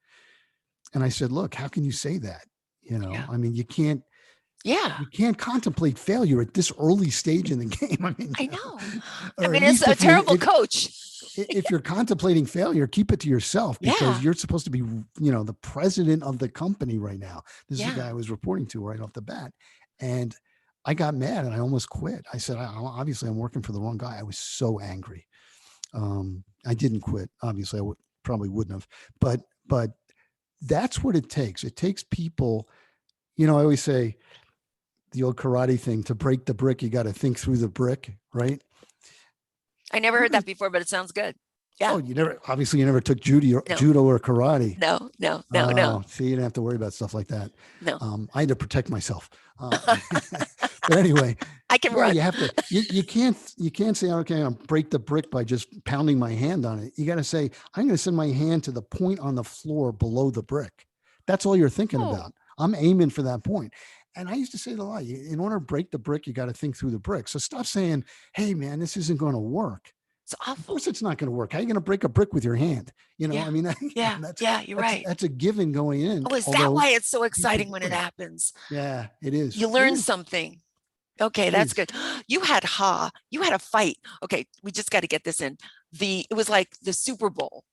Speaker 2: And I said, "Look, how can you say that?
Speaker 1: Yeah.
Speaker 2: I mean,
Speaker 1: Yeah.
Speaker 2: you can't contemplate failure at this early stage in the game. I mean,
Speaker 1: I know. I
Speaker 2: or at
Speaker 1: mean, it's
Speaker 2: least
Speaker 1: a terrible coach.
Speaker 2: if you're contemplating failure, keep it to yourself, because
Speaker 1: Yeah.
Speaker 2: you're supposed to be, the president of the company right now." This is the
Speaker 1: Yeah.
Speaker 2: guy I was reporting to right off the bat. And I got mad and I almost quit. I said, obviously I'm working for the wrong guy. I was so angry. I didn't quit. Obviously probably wouldn't have, but that's what it takes. It takes people, I always say the old karate thing: to break the brick, you got to think through the brick, right?
Speaker 1: I never heard that before, but it sounds good. Yeah.
Speaker 2: Oh, you never took
Speaker 1: No,
Speaker 2: judo or karate.
Speaker 1: no, no, no, no,
Speaker 2: Oh, see, you didn't have to worry about stuff like that.
Speaker 1: no.
Speaker 2: I had to protect myself. But anyway,
Speaker 1: I can
Speaker 2: yeah,
Speaker 1: run.
Speaker 2: you have to, you can't say, okay, I'll break the brick by just pounding my hand on it. You got to say, I'm going to send my hand to the point on the floor below the brick. That's all you're thinking
Speaker 1: Oh,
Speaker 2: about. I'm aiming for that point. And I used to say it a lot. In order to break the brick, you got to think through the brick. So stop saying, hey man, this isn't going to work.
Speaker 1: it's
Speaker 2: Of
Speaker 1: awful.
Speaker 2: course it's not going to work. How are you going to break a brick with your hand?
Speaker 1: Yeah.
Speaker 2: I mean,
Speaker 1: Yeah.
Speaker 2: that's,
Speaker 1: Yeah. You're right.
Speaker 2: that's a given going in.
Speaker 1: Oh, is that
Speaker 2: Although
Speaker 1: why it's so
Speaker 2: people
Speaker 1: exciting when
Speaker 2: do
Speaker 1: it
Speaker 2: it.
Speaker 1: happens?
Speaker 2: Yeah, it is.
Speaker 1: You
Speaker 2: It
Speaker 1: learn
Speaker 2: is.
Speaker 1: something. Okay,
Speaker 2: It
Speaker 1: that's
Speaker 2: is.
Speaker 1: good. You had a fight. Okay, we just got to get this in. It was like the Super Bowl.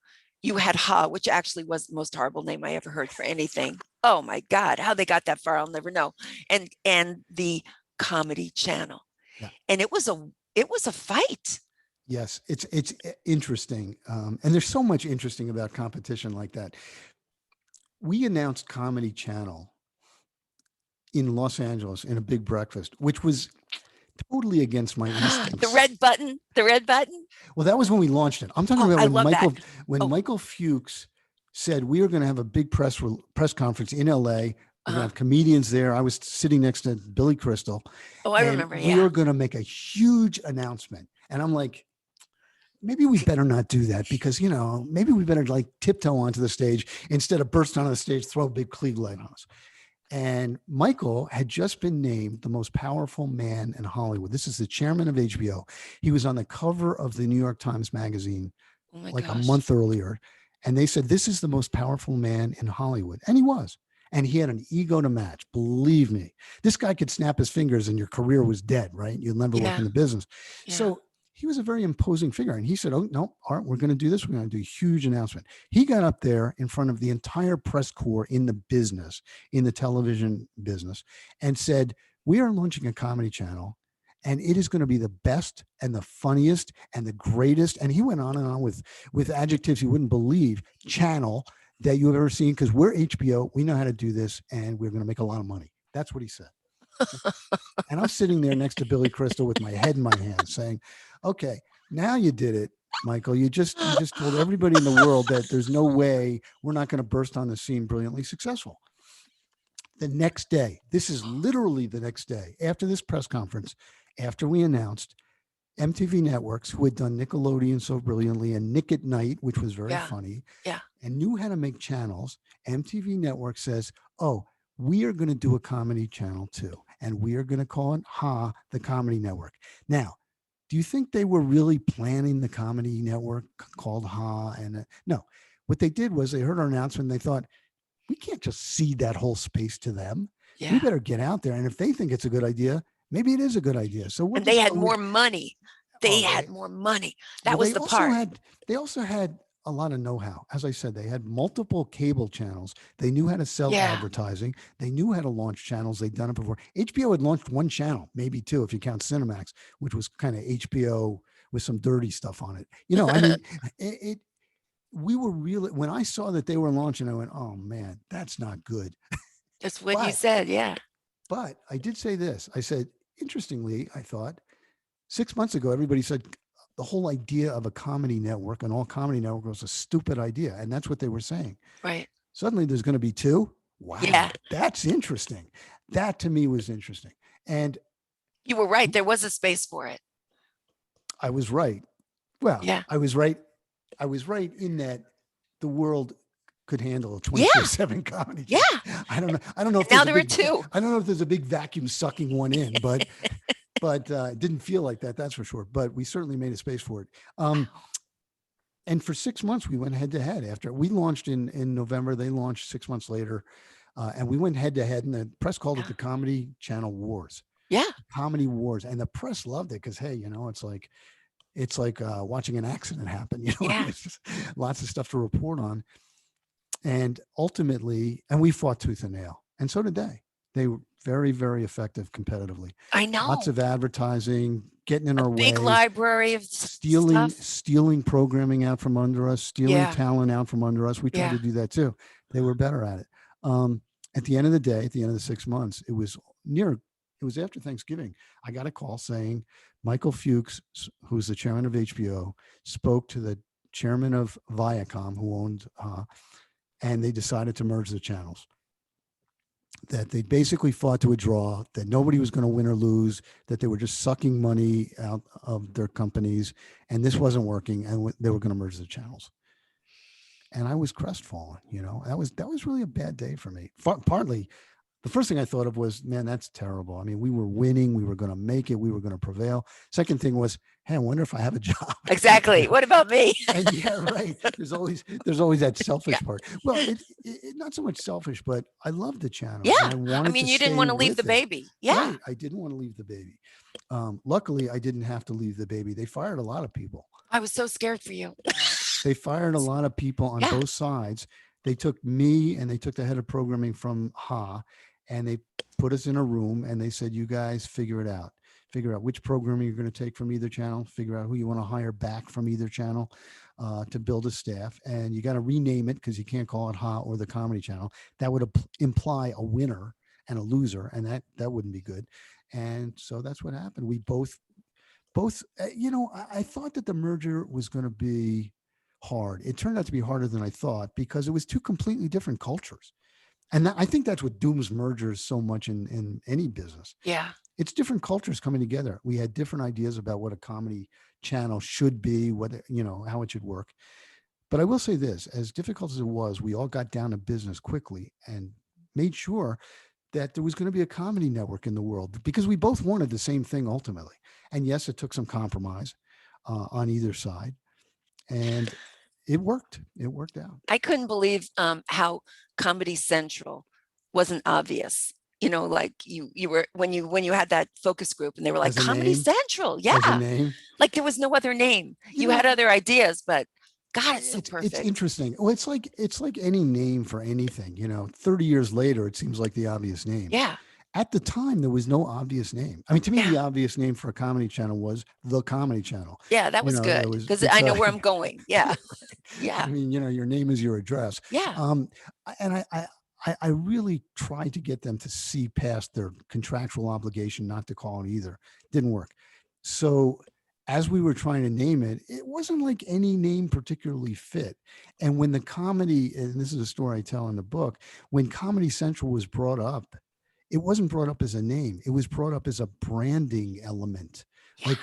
Speaker 1: You had which actually was the most horrible name I ever heard for anything. Oh my God, how they got that far, I'll never know. And the Comedy Channel.
Speaker 2: Yeah.
Speaker 1: And it was a fight.
Speaker 2: Yes, it's interesting, and there's so much interesting about competition like that. We announced Comedy Channel in Los Angeles in a big breakfast, which was totally against my
Speaker 1: The
Speaker 2: instincts.
Speaker 1: red button, the red button.
Speaker 2: Well, that was when we launched it. I'm talking
Speaker 1: Oh,
Speaker 2: about
Speaker 1: I love that.
Speaker 2: when
Speaker 1: Oh,
Speaker 2: Michael Fuchs said we are going to have a big press conference in LA. We're going to
Speaker 1: uh-huh.
Speaker 2: have comedians there. I was sitting next to Billy Crystal,
Speaker 1: Oh, I
Speaker 2: and
Speaker 1: remember.
Speaker 2: we
Speaker 1: Yeah.
Speaker 2: are going to make a huge announcement. And I'm like, maybe we better not do that, because maybe we better like tiptoe onto the stage instead of burst onto the stage, throw a big Klieg light on us. And Michael had just been named the most powerful man in Hollywood. This is the chairman of HBO. He was on the cover of the New York Times Magazine
Speaker 1: Oh my
Speaker 2: like a
Speaker 1: gosh.
Speaker 2: month earlier. And they said, this is the most powerful man in Hollywood. And he was. And he had an ego to match. Believe me, this guy could snap his fingers and your career was dead, right? You'll never work
Speaker 1: Yeah.
Speaker 2: in the business.
Speaker 1: Yeah.
Speaker 2: So he was a very imposing figure. And he said, oh, no, Art, we're going to do this. We're going to do a huge announcement. He got up there in front of the entire press corps in the business, in the television business, and said, we are launching a comedy channel, and it is going to be the best and the funniest and the greatest. And he went on and on with adjectives you wouldn't believe: channel, that you've ever seen, because we're HBO. We know how to do this, and we're going to make a lot of money. That's what he said. And I'm sitting there next to Billy Crystal with my head in my hands saying, okay, now you did it, Michael. You just told everybody in the world that there's no way we're not going to burst on the scene brilliantly successful. The next day, this is literally the next day after this press conference, after we announced MTV Networks, who had done Nickelodeon so brilliantly and Nick at Night, which was very
Speaker 1: Yeah.
Speaker 2: funny,
Speaker 1: Yeah.
Speaker 2: and knew how to make channels, MTV Network says, oh, we are going to do a comedy channel too. And we are going to call it Ha, the Comedy Network. Now, do you think they were really planning the comedy network called Ha? And no, what they did was they heard our announcement and they thought, we can't just cede that whole space to them. We
Speaker 1: Yeah.
Speaker 2: better get out there. And if they think it's a good idea, maybe it is a good idea. So we'll
Speaker 1: And they
Speaker 2: just
Speaker 1: had
Speaker 2: go.
Speaker 1: more money. They
Speaker 2: Oh,
Speaker 1: had more money.
Speaker 2: well,
Speaker 1: That was the part.
Speaker 2: they also had a lot of know-how. As I said, they had multiple cable channels. They knew how to sell
Speaker 1: Yeah.
Speaker 2: advertising. They knew how to launch channels. They'd done it before. HBO had launched one channel, maybe two, if you count Cinemax, which was kind of HBO with some dirty stuff on it. I mean, it we were really, when I saw that they were launching, I went, oh man, that's not good.
Speaker 1: That's what you
Speaker 2: But
Speaker 1: said. Yeah.
Speaker 2: but I did say this. I said, interestingly, I thought 6 months ago, everybody said the whole idea of a comedy network, an all comedy network, was a stupid idea. And that's what they were saying.
Speaker 1: Right.
Speaker 2: Suddenly there's going to be two.
Speaker 1: Yeah.
Speaker 2: Wow. That's interesting. That to me was interesting. And
Speaker 1: You were right. There was a space for it.
Speaker 2: I was right. Well,
Speaker 1: Yeah.
Speaker 2: I was right. I was right in that the world could handle a
Speaker 1: Yeah.
Speaker 2: 24/7 comedy.
Speaker 1: Yeah.
Speaker 2: I don't know. I don't know if
Speaker 1: And now
Speaker 2: there's a
Speaker 1: there are
Speaker 2: big,
Speaker 1: two.
Speaker 2: I don't know if there's a big vacuum sucking one in, but it didn't feel like that. That's for sure. But we certainly made a space for it. And for 6 months, we went head to head. After we launched in November, they launched 6 months later, and we went head to head. And the press called it the Comedy Channel Wars.
Speaker 1: Yeah.
Speaker 2: Comedy Wars, and the press loved it because, hey, it's like watching an accident happen.
Speaker 1: Yeah.
Speaker 2: It's just lots of stuff to report on. And ultimately, and we fought tooth and nail, and so did they. They were very, very effective competitively.
Speaker 1: I know.
Speaker 2: Lots of advertising, getting in our way,
Speaker 1: big library of
Speaker 2: stealing
Speaker 1: stuff.
Speaker 2: programming out from under us, stealing
Speaker 1: Yeah.
Speaker 2: talent out from under us. We tried
Speaker 1: Yeah.
Speaker 2: to do that too. They were better at it. At the end of the day, at the end of the 6 months, it was after Thanksgiving. I got a call saying Michael Fuchs, who's the chairman of HBO, spoke to the chairman of Viacom, who owned, and they decided to merge the channels. That they basically fought to a draw, that nobody was going to win or lose, that they were just sucking money out of their companies, and this wasn't working, and they were going to merge the channels. And I was crestfallen. That was really a bad day for me. Partly, the first thing I thought of was, man, that's terrible. I mean, we were winning, we were going to make it, we were going to prevail. Second thing was, hey, I wonder if I have a job.
Speaker 1: Exactly. What about me?
Speaker 2: And yeah, right. There's always that selfish part. Well, it not so much selfish, but I love the channel.
Speaker 1: Yeah.
Speaker 2: And I wanted
Speaker 1: mean,
Speaker 2: to
Speaker 1: you didn't
Speaker 2: stay
Speaker 1: want to leave
Speaker 2: with
Speaker 1: the
Speaker 2: it.
Speaker 1: baby. Yeah.
Speaker 2: Right. I didn't want to leave the baby. Luckily, I didn't have to leave the baby. They fired a lot of people.
Speaker 1: I was so scared for you.
Speaker 2: They fired a lot of people on
Speaker 1: Yeah.
Speaker 2: both sides. They took me and they took the head of programming from Ha, and they put us in a room and they said, you guys figure it out. Figure out which programming you're going to take from either channel. Figure out who you want to hire back from either channel to build a staff. And you got to rename it because you can't call it Ha or the Comedy Channel. That would imply a winner and a loser, and that wouldn't be good. And so that's what happened. We both, I thought that the merger was going to be hard. It turned out to be harder than I thought because it was two completely different cultures. And I think that's what dooms mergers so much in any business.
Speaker 1: Yeah.
Speaker 2: It's different cultures coming together. We had different ideas about what a comedy channel should be, how it should work. But I will say this, as difficult as it was, we all got down to business quickly and made sure that there was going to be a comedy network in the world because we both wanted the same thing ultimately. And yes, it took some compromise on either side. And it worked. It worked out.
Speaker 1: I couldn't believe how Comedy Central wasn't obvious. Like you were when you had that focus group and they were like Comedy
Speaker 2: name?
Speaker 1: Central.
Speaker 2: As a
Speaker 1: Yeah.
Speaker 2: name.
Speaker 1: Like there was no other name. You had other ideas, but God, it's so perfect.
Speaker 2: It's interesting. Well, it's like any name for anything, 30 years later, it seems like the obvious name.
Speaker 1: Yeah.
Speaker 2: at the time, there was no obvious name. I mean, to me,
Speaker 1: Yeah.
Speaker 2: the obvious name for a comedy channel was the Comedy Channel.
Speaker 1: Yeah, that
Speaker 2: You
Speaker 1: was
Speaker 2: know,
Speaker 1: good
Speaker 2: there was,
Speaker 1: because
Speaker 2: it's
Speaker 1: I know where I'm going. Yeah.
Speaker 2: I
Speaker 1: Yeah.
Speaker 2: mean, your name is your address.
Speaker 1: Yeah.
Speaker 2: And I really tried to get them to see past their contractual obligation not to call it either. Didn't work. So as we were trying to name it, it wasn't like any name particularly fit. And when the comedy, and this is a story I tell in the book, when Comedy Central was brought up, it wasn't brought up as a name. It was brought up as a branding element.
Speaker 1: Yeah.
Speaker 2: Like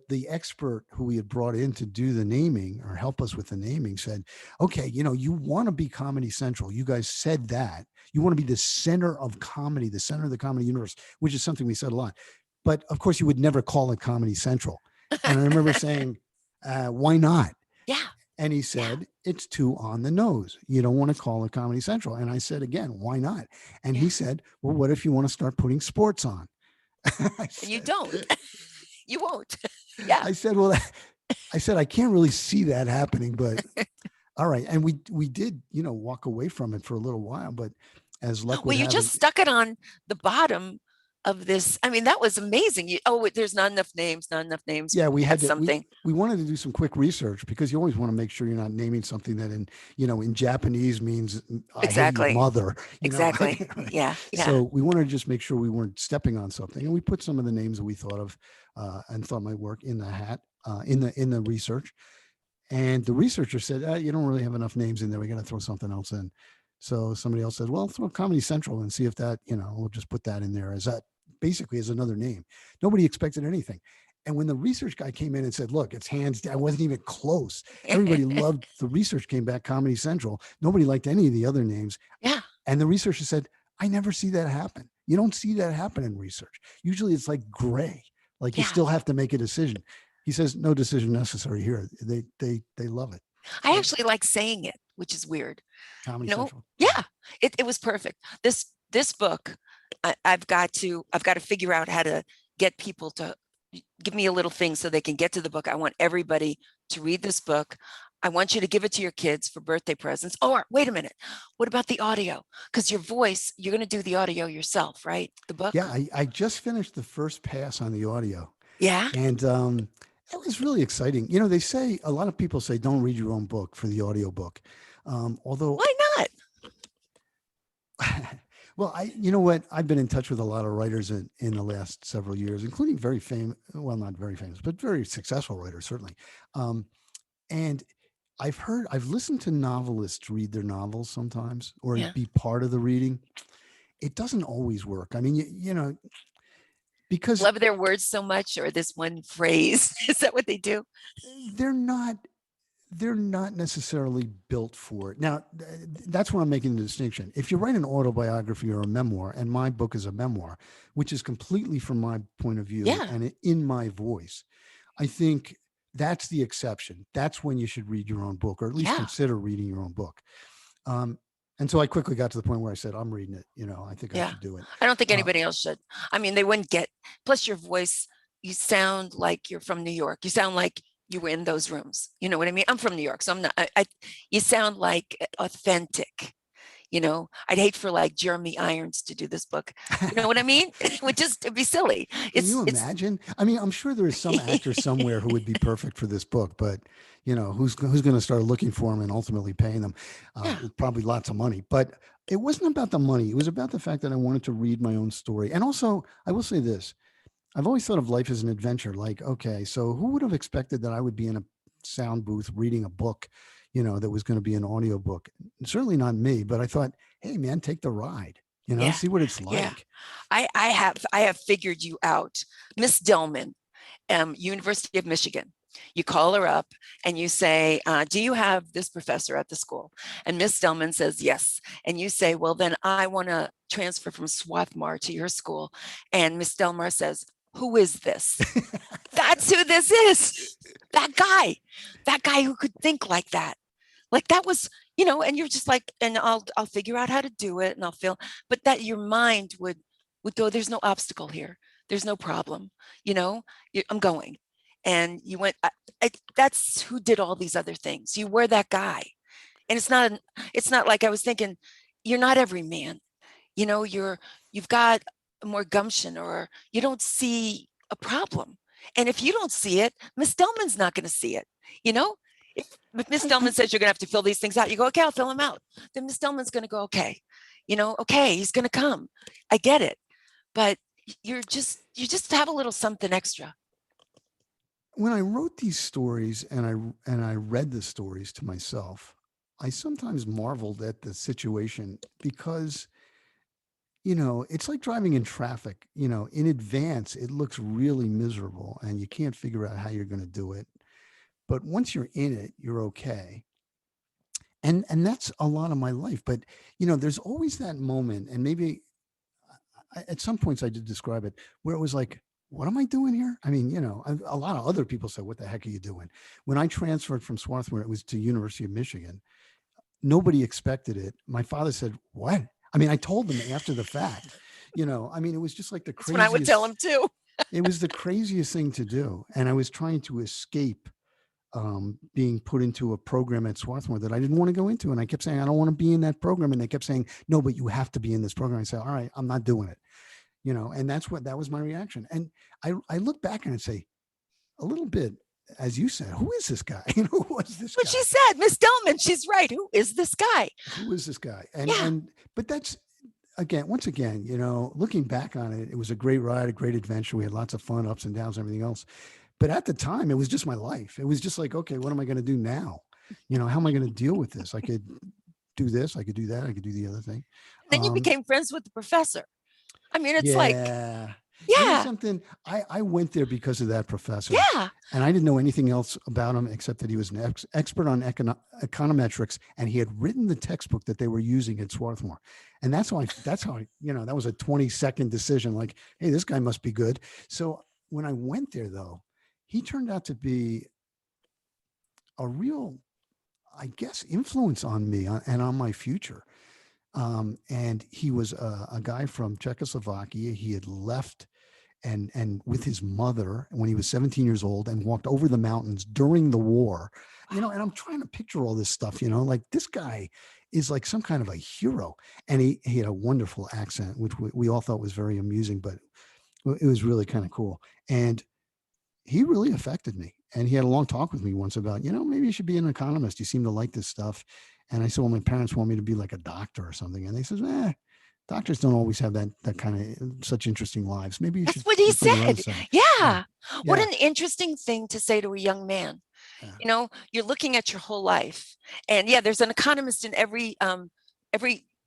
Speaker 2: the expert who we had brought in to do the naming or help us with the naming said, okay, you want to be Comedy Central. You guys said that. You want to be the center of comedy, the center of the comedy universe, which is something we said a lot. But of course, you would never call it Comedy Central. And I remember saying, why not?
Speaker 1: Yeah.
Speaker 2: And he
Speaker 1: Yeah.
Speaker 2: said, it's too on the nose. You don't want to call it Comedy Central. And I said, again, why not? And
Speaker 1: Yeah.
Speaker 2: he said, well, what if you want to start putting sports on? I
Speaker 1: And you
Speaker 2: said,
Speaker 1: don't. You won't. Yeah.
Speaker 2: I said, well, I said, I can't really see that happening, but all right. And we did, walk away from it for a little while, but as luck
Speaker 1: Well,
Speaker 2: would
Speaker 1: you
Speaker 2: have
Speaker 1: just
Speaker 2: it,
Speaker 1: stuck it on the bottom of this. I mean, that was amazing. There's not enough names, not enough names.
Speaker 2: yeah, we had
Speaker 1: That's
Speaker 2: to,
Speaker 1: something.
Speaker 2: we wanted to do some quick research because you always want to make sure you're not naming something that in Japanese means I hate your
Speaker 1: Exactly.
Speaker 2: mother,
Speaker 1: Exactly. Yeah. Yeah.
Speaker 2: So we wanted to just make sure we weren't stepping on something. And we put some of the names that we thought of and thought might work in the hat, in the research. And the researcher said, you don't really have enough names in there. We got to throw something else in. So somebody else said, well, throw Comedy Central and see if that, we'll just put that in there as that basically as another name. Nobody expected anything. And when the research guy came in and said, look, it's hands down, I wasn't even close. Everybody loved the research came back Comedy Central. Nobody liked any of the other names.
Speaker 1: Yeah.
Speaker 2: And the researcher said, I never see that happen. You don't see that happen in research. Usually it's like gray, like you
Speaker 1: Yeah.
Speaker 2: still have to make a decision. He says, no decision necessary here. They love it.
Speaker 1: I actually like saying it, which is weird.
Speaker 2: Comedy
Speaker 1: You know?
Speaker 2: Central.
Speaker 1: Yeah. It was perfect. This book, I've got to figure out how to get people to give me a little thing so they can get to the book. I want everybody to read this book. I want you to give it to your kids for birthday presents. Or wait a minute, what about the audio? Because your voice, you're going to do the audio yourself, right? The book.
Speaker 2: Yeah, I just finished the first pass on the audio,
Speaker 1: Yeah.
Speaker 2: and it was really exciting. They say a lot of people say don't read your own book for the audio book, although
Speaker 1: Why not?
Speaker 2: well, you know what? I've been in touch with a lot of writers in the last several years, including very famous, well, not very famous, but very successful writers, certainly. And I've listened to novelists read their novels sometimes or
Speaker 1: Yeah.
Speaker 2: be part of the reading. It doesn't always work. I mean, because
Speaker 1: Love their words so much, or this one phrase. Is that what they do?
Speaker 2: they're not they're not necessarily built for it. Now, that's where I'm making the distinction. If you write an autobiography or a memoir, and my book is a memoir, which is completely from my point of view
Speaker 1: Yeah.
Speaker 2: and in my voice, I think that's the exception. That's when you should read your own book, or at least
Speaker 1: Yeah.
Speaker 2: consider reading your own book. And so I quickly got to the point where I said, I'm reading it. I think I
Speaker 1: Yeah.
Speaker 2: should do it.
Speaker 1: I don't think anybody else should. I mean, they wouldn't get, plus your voice, you sound like you're from New York. You sound like you were in those rooms. You know what I mean? I'm from New York, so I'm not, you sound like authentic. I'd hate for like Jeremy Irons to do this book. You know what I mean? It would just, it'd be silly.
Speaker 2: Can you imagine? I mean, I'm sure there is some actor somewhere who would be perfect for this book, but who's going to start looking for him and ultimately paying them?
Speaker 1: Yeah.
Speaker 2: Probably lots of money. But it wasn't about the money. It was about the fact that I wanted to read my own story. And also, I will say this: I've always thought of life as an adventure. Like, okay, so who would have expected that I would be in a sound booth reading a book, that was going to be an audio book? Certainly not me, but I thought, hey man, take the ride,
Speaker 1: Yeah.
Speaker 2: see what it's like.
Speaker 1: Yeah. I have figured you out. Miss Delman, University of Michigan. You call her up and you say, do you have this professor at the school? And Miss Delman says, yes. And you say, well, then I want to transfer from Swarthmore to your school. And Miss Delmar says, who is this? That's who this is. That guy who could think like that. Like that was, and you're just like, and I'll figure out how to do it and I'll feel, but that your mind would go, there's no obstacle here. There's no problem. I'm going. And you went, that's who did all these other things. You were that guy. And it's not like I was thinking, you're not every man. You've got more gumption, or you don't see a problem. And if you don't see it, Miss Delman's not going to see it. You know, if Miss Delman says you're going to have to fill these things out, you go, okay, I'll fill them out. Then Miss Delman's going to go, okay, okay, he's going to come. I get it. But you just have a little something extra.
Speaker 2: When I wrote these stories and I read the stories to myself, I sometimes marveled at the situation because it's like driving in traffic. In advance, it looks really miserable and you can't figure out how you're going to do it. But once you're in it, you're okay. And that's a lot of my life. But there's always that moment, and maybe at some points I did describe it, where it was like, what am I doing here? I mean, a lot of other people said, what the heck are you doing? When I transferred from Swarthmore, it was to University of Michigan. Nobody expected it. My father said, what? I mean, I told them after the fact, I mean, it was just like the
Speaker 1: That's
Speaker 2: craziest.
Speaker 1: when I would tell him too.
Speaker 2: It was the craziest thing to do. And I was trying to escape being put into a program at Swarthmore that I didn't want to go into. And I kept saying, I don't want to be in that program. And they kept saying, no, but you have to be in this program. I said, all right, I'm not doing it. And that was my reaction. And I look back and I say, a little bit, as you said, who is this guy? Who was this
Speaker 1: But
Speaker 2: guy?
Speaker 1: she said, Miss Delman, she's right. Who is this guy?
Speaker 2: Who is this guy?
Speaker 1: Yeah.
Speaker 2: But that's, once again, looking back on it, it was a great ride, a great adventure. We had lots of fun, ups and downs, everything else. But at the time, it was just my life. It was just like, okay, what am I going to do now? How am I going to deal with this? I could do this, I could do that, I could do the other thing.
Speaker 1: Then you became friends with the professor. I mean, it's like,
Speaker 2: something. I went there because of that professor.
Speaker 1: Yeah.
Speaker 2: And I didn't know anything else about him except that he was an expert on econometrics, and he had written the textbook that they were using at Swarthmore. And that's how I, that was a 20-second decision. Like, hey, this guy must be good. So when I went there, though, he turned out to be a real, I guess, influence on me and on my future. And he was a guy from Czechoslovakia. He had left and with his mother when he was 17 years old and walked over the mountains during the war, and I'm trying to picture all this stuff, like this guy is like some kind of a hero. And he had a wonderful accent, which we all thought was very amusing, but it was really kind of cool. And he really affected me. And he had a long talk with me once about, maybe you should be an economist. You seem to like this stuff. And I said, well, my parents want me to be like a doctor or something. And they said, doctors don't always have that kind of such interesting lives. Maybe you should.
Speaker 1: That's what he said. Yeah. What an interesting thing to say to a young man. Yeah. You're looking at your whole life, and there's an economist in every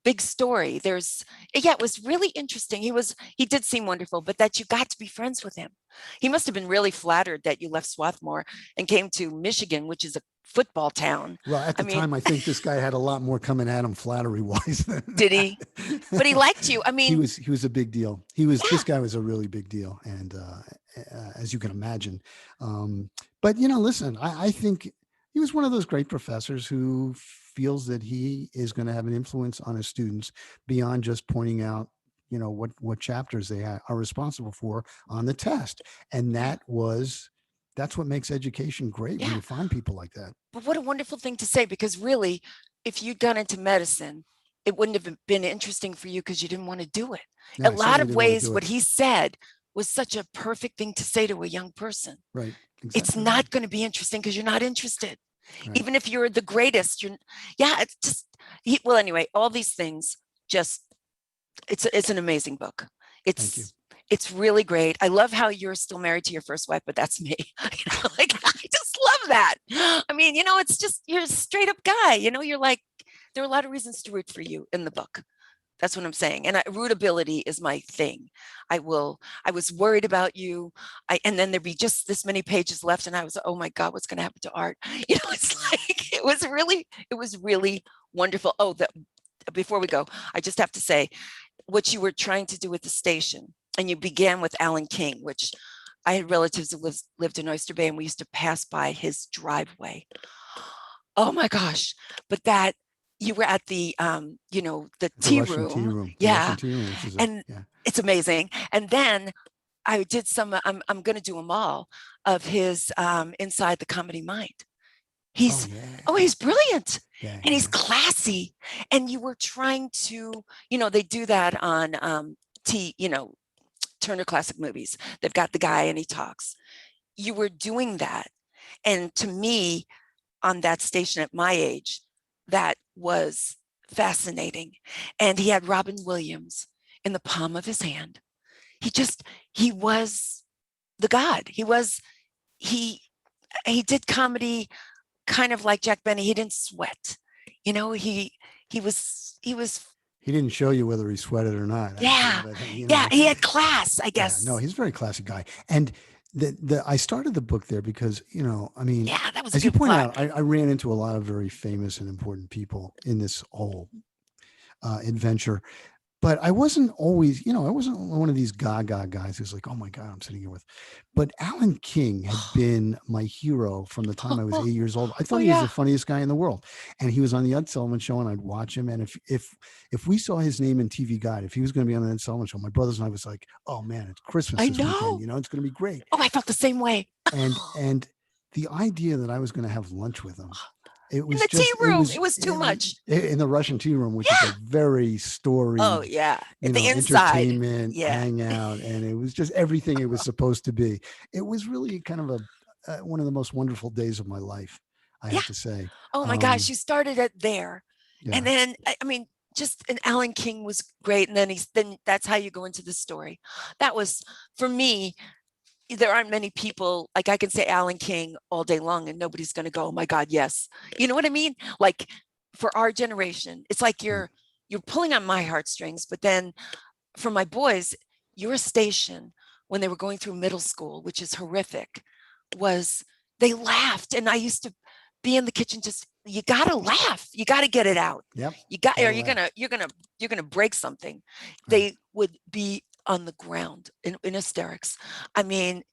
Speaker 1: big story. It was really interesting. He did seem wonderful, but that you got to be friends with him. He must have been really flattered that you left Swarthmore and came to Michigan, which is a football town.
Speaker 2: Well, at the time, I think this guy had a lot more coming at him flattery wise.
Speaker 1: Did he? But he liked you. I mean,
Speaker 2: he was a big deal. This guy was a really big deal. And as you can imagine, but listen, I think he was one of those great professors who feels that he is going to have an influence on his students beyond just pointing out, what chapters they are responsible for on the test. And that's what makes education great, when you find people like that.
Speaker 1: But what a wonderful thing to say, because really, if you'd gone into medicine, it wouldn't have been interesting for you because you didn't want to do it.
Speaker 2: No,
Speaker 1: a lot of ways, what he said was such a perfect thing to say to a young person.
Speaker 2: Right. Exactly.
Speaker 1: It's not going to be interesting because you're not interested. Right. Even if you're the greatest, it's just, well, anyway, all these things, it's an amazing book.
Speaker 2: Thank you.
Speaker 1: It's really great. I love how you're still married to your first wife, but that's me. I just love that. I mean, it's just, you're a straight up guy, you're like, there are a lot of reasons to root for you in the book. That's what I'm saying. And rootability is my thing. I was worried about you. And then there'd be just this many pages left. And I was, oh my God, what's going to happen to Art? It's like, it was really wonderful. Oh, before we go, I just have to say what you were trying to do with the station. And you began with Alan King, which I had relatives who lived in Oyster Bay, and we used to pass by his driveway. Oh my gosh. But that, you were at the tea room. Yeah. It's amazing. And then I did I'm going to do them all of his Inside the Comedy Mind. He's brilliant. Yeah, and he's classy. And you were trying to, they do that on Turner Classic Movies. They've got the guy and he talks. You were doing that. And to me, on that station at my age, that was fascinating. And he had Robin Williams in the palm of his hand. He was the God. He he did comedy kind of like Jack Benny. He didn't sweat. You know, he was
Speaker 2: He didn't show you whether he sweated or not, actually,
Speaker 1: yeah.
Speaker 2: but
Speaker 1: Yeah, he had class, I
Speaker 2: yeah, no,
Speaker 1: guess.
Speaker 2: he's a very classy guy. And I started the book there because, I mean,
Speaker 1: Yeah, that was a
Speaker 2: as you
Speaker 1: good
Speaker 2: point
Speaker 1: plot.
Speaker 2: out, I ran into a lot of very famous and important people in this whole adventure. But I wasn't always, I wasn't one of these gaga guys who's like, oh my God, I'm sitting here with. But Alan King had been my hero from the time I was 8 years old. I
Speaker 1: Oh
Speaker 2: thought he was the
Speaker 1: yeah.
Speaker 2: funniest guy in the world. And he was on the Ed Sullivan Show, and I'd watch him. And if we saw his name in TV Guide, if he was going to be on the Ed Sullivan Show, my brothers and I was like, oh man, it's Christmas
Speaker 1: I
Speaker 2: this weekend.
Speaker 1: know.
Speaker 2: It's going to be great.
Speaker 1: Oh, I felt the same way.
Speaker 2: And the idea that I was going to have lunch with him, it
Speaker 1: In
Speaker 2: was
Speaker 1: the tea
Speaker 2: just
Speaker 1: room, it was too much.
Speaker 2: in the Russian tea room, which is a
Speaker 1: Yeah.
Speaker 2: very
Speaker 1: Oh
Speaker 2: storied,
Speaker 1: yeah. At the inside.
Speaker 2: entertainment
Speaker 1: Yeah.
Speaker 2: hangout, and it was just everything it was supposed to be. It was really kind of one of the most wonderful days of my life, I
Speaker 1: Yeah.
Speaker 2: have to say.
Speaker 1: Oh my gosh, you started it there. And
Speaker 2: Yeah.
Speaker 1: then I mean, just and Alan King was great. And then that's how you go into the story. That was for me, there aren't many people like I can say Alan King all day long and nobody's going to go, oh my God, yes. You know what I mean? Like for our generation, it's like
Speaker 2: Right.
Speaker 1: you're pulling on my heartstrings, but then for my boys, your station when they were going through middle school, which is horrific, was they laughed. And I used to be in the kitchen just you gotta laugh. You gotta get it out.
Speaker 2: Yep.
Speaker 1: You got or
Speaker 2: Gotta
Speaker 1: you're gonna break something.
Speaker 2: Right.
Speaker 1: They would be on the ground in hysterics. I mean,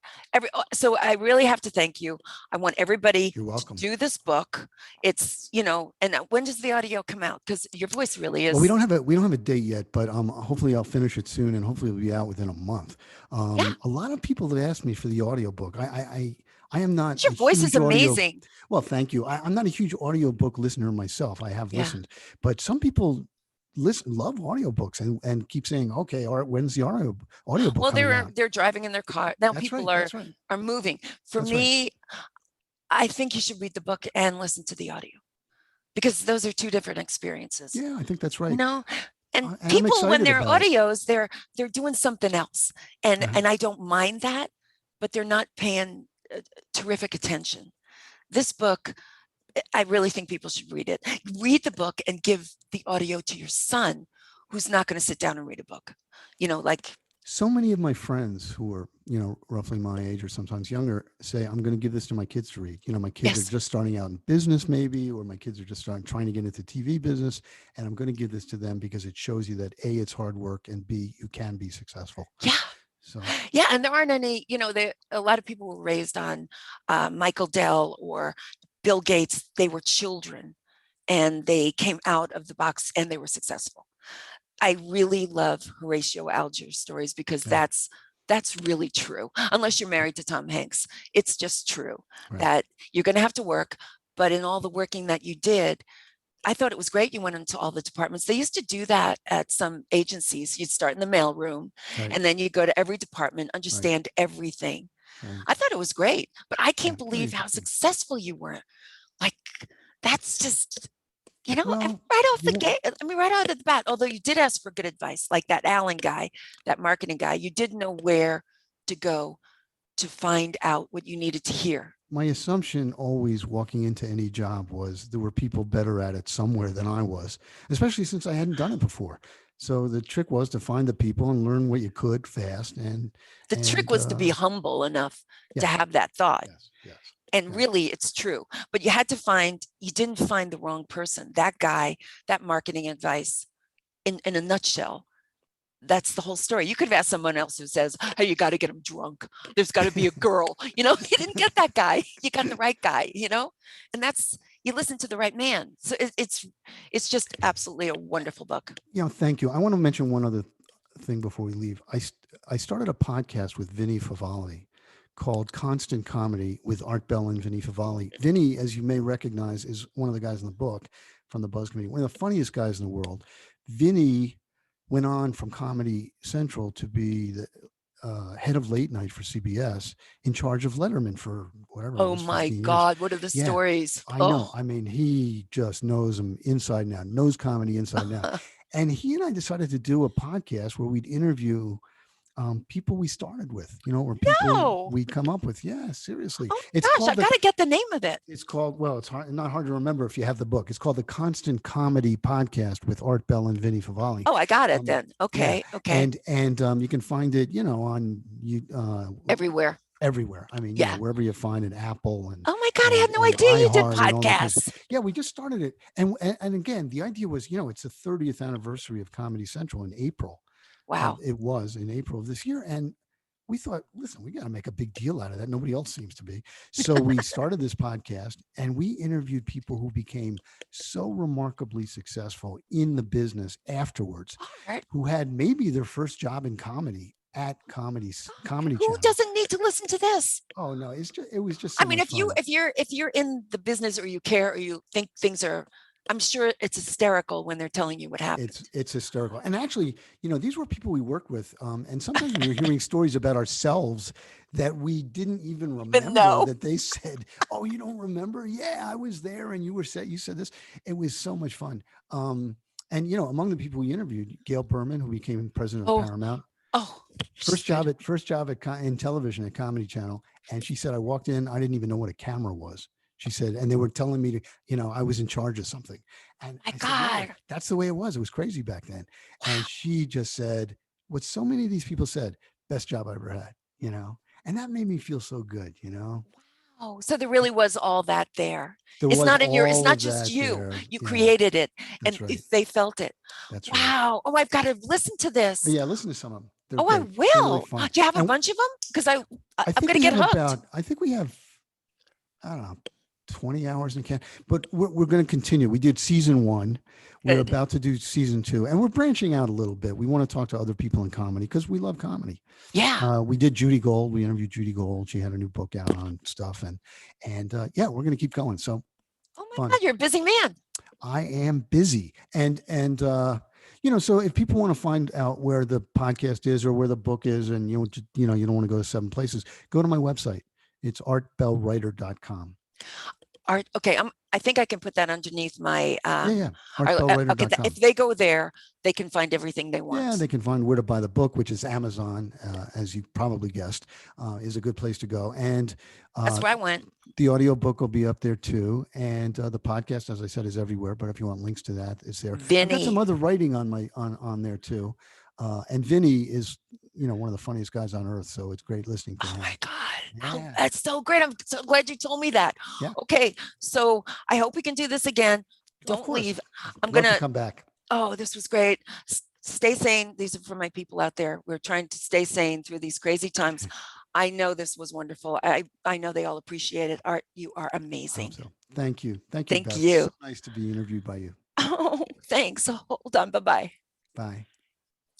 Speaker 1: so I really have to thank you. I want everybody
Speaker 2: You're
Speaker 1: to
Speaker 2: welcome.
Speaker 1: do this book. It's, and when does the audio come out? Because your voice really
Speaker 2: Well, we don't
Speaker 1: is.
Speaker 2: have a date yet, but hopefully I'll finish it soon, and hopefully it'll be out within a month.
Speaker 1: Yeah,
Speaker 2: A lot of people that asked me for the audiobook. I am not
Speaker 1: your
Speaker 2: a
Speaker 1: voice is
Speaker 2: huge audio.
Speaker 1: amazing.
Speaker 2: Well, thank you. I'm not a huge audiobook listener myself. I have
Speaker 1: Yeah.
Speaker 2: listened, but some people love audiobooks and keep saying, okay, all right, when's the audiobook
Speaker 1: Well,
Speaker 2: coming out?
Speaker 1: they're driving in their car now.
Speaker 2: That's
Speaker 1: People
Speaker 2: right. That's right.
Speaker 1: are moving. For
Speaker 2: That's right.
Speaker 1: me, I think you should read the book and listen to the audio because those are two different experiences.
Speaker 2: Yeah, I think that's right.
Speaker 1: You know, and
Speaker 2: And I'm
Speaker 1: people when
Speaker 2: excited
Speaker 1: they're
Speaker 2: about it.
Speaker 1: audios, they're doing something else, and
Speaker 2: Uh-huh.
Speaker 1: and I don't mind that, but they're not paying terrific attention. This book, I really think people should read it. Read the book and give the audio to your son, who's not going to sit down and read a book. Like
Speaker 2: So many of my friends who are, roughly my age or sometimes younger say, I'm going to give this to my kids to read. My kids
Speaker 1: yes,
Speaker 2: are just starting out in business maybe, or my kids are just trying to get into TV business. And I'm going to give this to them because it shows you that A, it's hard work, and B, you can be successful.
Speaker 1: yeah.
Speaker 2: So,
Speaker 1: Yeah, and there aren't any, a lot of people were raised on Michael Dell or Bill Gates. They were children and they came out of the box and they were successful. I really love Horatio Alger's stories because
Speaker 2: yeah,
Speaker 1: that's really true. Unless you're married to Tom Hanks, it's just true
Speaker 2: right.
Speaker 1: that you're going to have to work, but in all the working that you did, I thought it was great. You went into all the departments. They used to do that at some agencies. You'd start in the mailroom
Speaker 2: Right.
Speaker 1: and then you go to every department,
Speaker 2: Right.
Speaker 1: understand everything.
Speaker 2: Right.
Speaker 1: I thought it was great, but I
Speaker 2: Yeah,
Speaker 1: can't
Speaker 2: very
Speaker 1: believe how
Speaker 2: interesting.
Speaker 1: successful you were. Like, that's just,
Speaker 2: Well,
Speaker 1: right off the
Speaker 2: you-
Speaker 1: gate. I mean, right out of the bat, although you did ask for good advice, like that Allen guy, that marketing guy, you did know where to go to find out what you needed to hear.
Speaker 2: My assumption always walking into any job was there were people better at it somewhere than I was, especially since I hadn't done it before. So the trick was to find the people and learn what you could fast.
Speaker 1: The trick was to be humble enough to
Speaker 2: yes,
Speaker 1: have that thought.
Speaker 2: yes.
Speaker 1: And
Speaker 2: yes.
Speaker 1: really, it's true. But you didn't find the wrong person. That guy, that marketing advice, in a nutshell, that's the whole story. You could have asked someone else who says, hey, you got to get him drunk. There's got to be a girl. You didn't get that guy. You got the right guy, and you listen to the right man. So it's just absolutely a wonderful book.
Speaker 2: Thank you. I want to mention one other thing before we leave. I started a podcast with Vinnie Favalli called Constant Comedy with Art Bell and Vinnie Favalli. Vinnie, as you may recognize, is one of the guys in the book from the Buzz Committee, one of the funniest guys in the world. Vinnie went on from Comedy Central to be head of late night for CBS, in charge of Letterman for whatever,
Speaker 1: Oh
Speaker 2: almost
Speaker 1: my
Speaker 2: 15 years.
Speaker 1: God, what are the
Speaker 2: Yeah,
Speaker 1: stories?
Speaker 2: I know.
Speaker 1: Oh,
Speaker 2: I mean, he just knows them inside and out, knows comedy inside and out. And he and I decided to do a podcast where we'd interview people we started with, or people
Speaker 1: no.
Speaker 2: we'd come up with. Yeah, seriously.
Speaker 1: Oh
Speaker 2: It's
Speaker 1: my gosh, I
Speaker 2: called the,
Speaker 1: gotta get the name of it.
Speaker 2: it's called, well, it's hard, not hard to remember if you have the book. It's called The Constant Comedy Podcast with Art Bell and Vinnie Favalli.
Speaker 1: Oh, I got it
Speaker 2: Um,
Speaker 1: then.
Speaker 2: yeah.
Speaker 1: Okay, okay.
Speaker 2: And you can find it, on you,
Speaker 1: Everywhere.
Speaker 2: everywhere. I mean,
Speaker 1: Yeah.
Speaker 2: wherever you find it, Apple
Speaker 1: Oh my God, I had no
Speaker 2: and
Speaker 1: idea you did
Speaker 2: iHeart and all that kind of stuff.
Speaker 1: podcasts.
Speaker 2: Yeah, we just started it. And again, the idea was, it's the 30th anniversary of Comedy Central in April.
Speaker 1: Wow.
Speaker 2: It was in April of this year. And we thought, listen, we got to make a big deal out of that. Nobody else seems to be. So we started this podcast and we interviewed people who became so remarkably successful in the business afterwards,
Speaker 1: All right.
Speaker 2: who had maybe their first job in comedy at comedy
Speaker 1: Who
Speaker 2: channel.
Speaker 1: doesn't need to listen to this?
Speaker 2: Oh no, it was just
Speaker 1: I
Speaker 2: so
Speaker 1: mean,
Speaker 2: much fun.
Speaker 1: if you're in the business or you care or you think things are, I'm sure it's hysterical when they're telling you what happened.
Speaker 2: It's hysterical. And actually, these were people we worked with. And sometimes we were hearing stories about ourselves that we didn't even remember,
Speaker 1: no.
Speaker 2: that they said, "Oh, you don't remember? Yeah, I was there and you said this." It was so much fun. And among the people we interviewed, Gail Berman, who became president of
Speaker 1: Oh,
Speaker 2: Paramount,
Speaker 1: oh,
Speaker 2: first job in television at Comedy Channel. And she said, I walked in, I didn't even know what a camera was. She said, and they were telling me to, I was in charge of something. And
Speaker 1: my
Speaker 2: I said,
Speaker 1: God.
Speaker 2: yeah, that's the way it was. It was crazy back then. And she just said, what so many of these people said, best job I ever had, and that made me feel so good.
Speaker 1: Oh, so there really was all that there.
Speaker 2: There
Speaker 1: It's
Speaker 2: was
Speaker 1: not in your, it's
Speaker 2: all
Speaker 1: not
Speaker 2: of
Speaker 1: just
Speaker 2: that
Speaker 1: you.
Speaker 2: there.
Speaker 1: You
Speaker 2: Yeah,
Speaker 1: created it and
Speaker 2: that's right.
Speaker 1: they felt it.
Speaker 2: That's right.
Speaker 1: Wow. Oh, I've got to listen to this.
Speaker 2: But yeah, listen to some of them. They're
Speaker 1: Oh, I
Speaker 2: great. They're really
Speaker 1: will.
Speaker 2: fun.
Speaker 1: Do you have a
Speaker 2: And
Speaker 1: bunch of them? Because I'm
Speaker 2: think
Speaker 1: going to
Speaker 2: we
Speaker 1: get
Speaker 2: have
Speaker 1: hooked.
Speaker 2: I think we have, I don't know, 20 hours in can, but we're going to continue. We did season 1. We're
Speaker 1: Good.
Speaker 2: about to do season 2, and we're branching out a little bit. We want to talk to other people in comedy because we love comedy.
Speaker 1: Yeah.
Speaker 2: We did Judy Gold. We interviewed Judy Gold. She had a new book out on stuff, and yeah, we're going to keep going. So
Speaker 1: Oh my
Speaker 2: fun.
Speaker 1: God, you're a busy man.
Speaker 2: I am busy, and so if people want to find out where the podcast is or where the book is, and you don't want to go to 7 places, go to my website. It's artbellwriter.com.
Speaker 1: Art. Okay. I think I can put that underneath my,
Speaker 2: Yeah.
Speaker 1: okay.
Speaker 2: Artbellwriter.com.
Speaker 1: If they go there, they can find everything they want.
Speaker 2: Yeah, they can find where to buy the book, which is Amazon, as you probably guessed, is a good place to go. And
Speaker 1: That's where I went.
Speaker 2: the audiobook will be up there too. And the podcast, as I said, is everywhere. But if you want links to that, it's there. I've got some
Speaker 1: Vinnie.
Speaker 2: other writing on there too. And Vinnie is, one of the funniest guys on earth. So it's great listening to
Speaker 1: Oh
Speaker 2: him.
Speaker 1: my God.
Speaker 2: Yeah.
Speaker 1: That's so great. I'm so glad you told me that.
Speaker 2: Yeah.
Speaker 1: Okay. So I hope we can do this again.
Speaker 2: Of
Speaker 1: Don't
Speaker 2: course.
Speaker 1: leave. I'm
Speaker 2: Love
Speaker 1: going
Speaker 2: to come back.
Speaker 1: Oh, this was great. Stay sane. These are for my people out there. We're trying to stay sane through these crazy times. I know this was wonderful. I know they all appreciate it. Art, you are amazing.
Speaker 2: So. Thank you. Thank you,
Speaker 1: Thank
Speaker 2: Beth.
Speaker 1: you.
Speaker 2: So nice to be interviewed by you.
Speaker 1: Oh, thanks. Hold on. Bye-bye.
Speaker 2: Bye.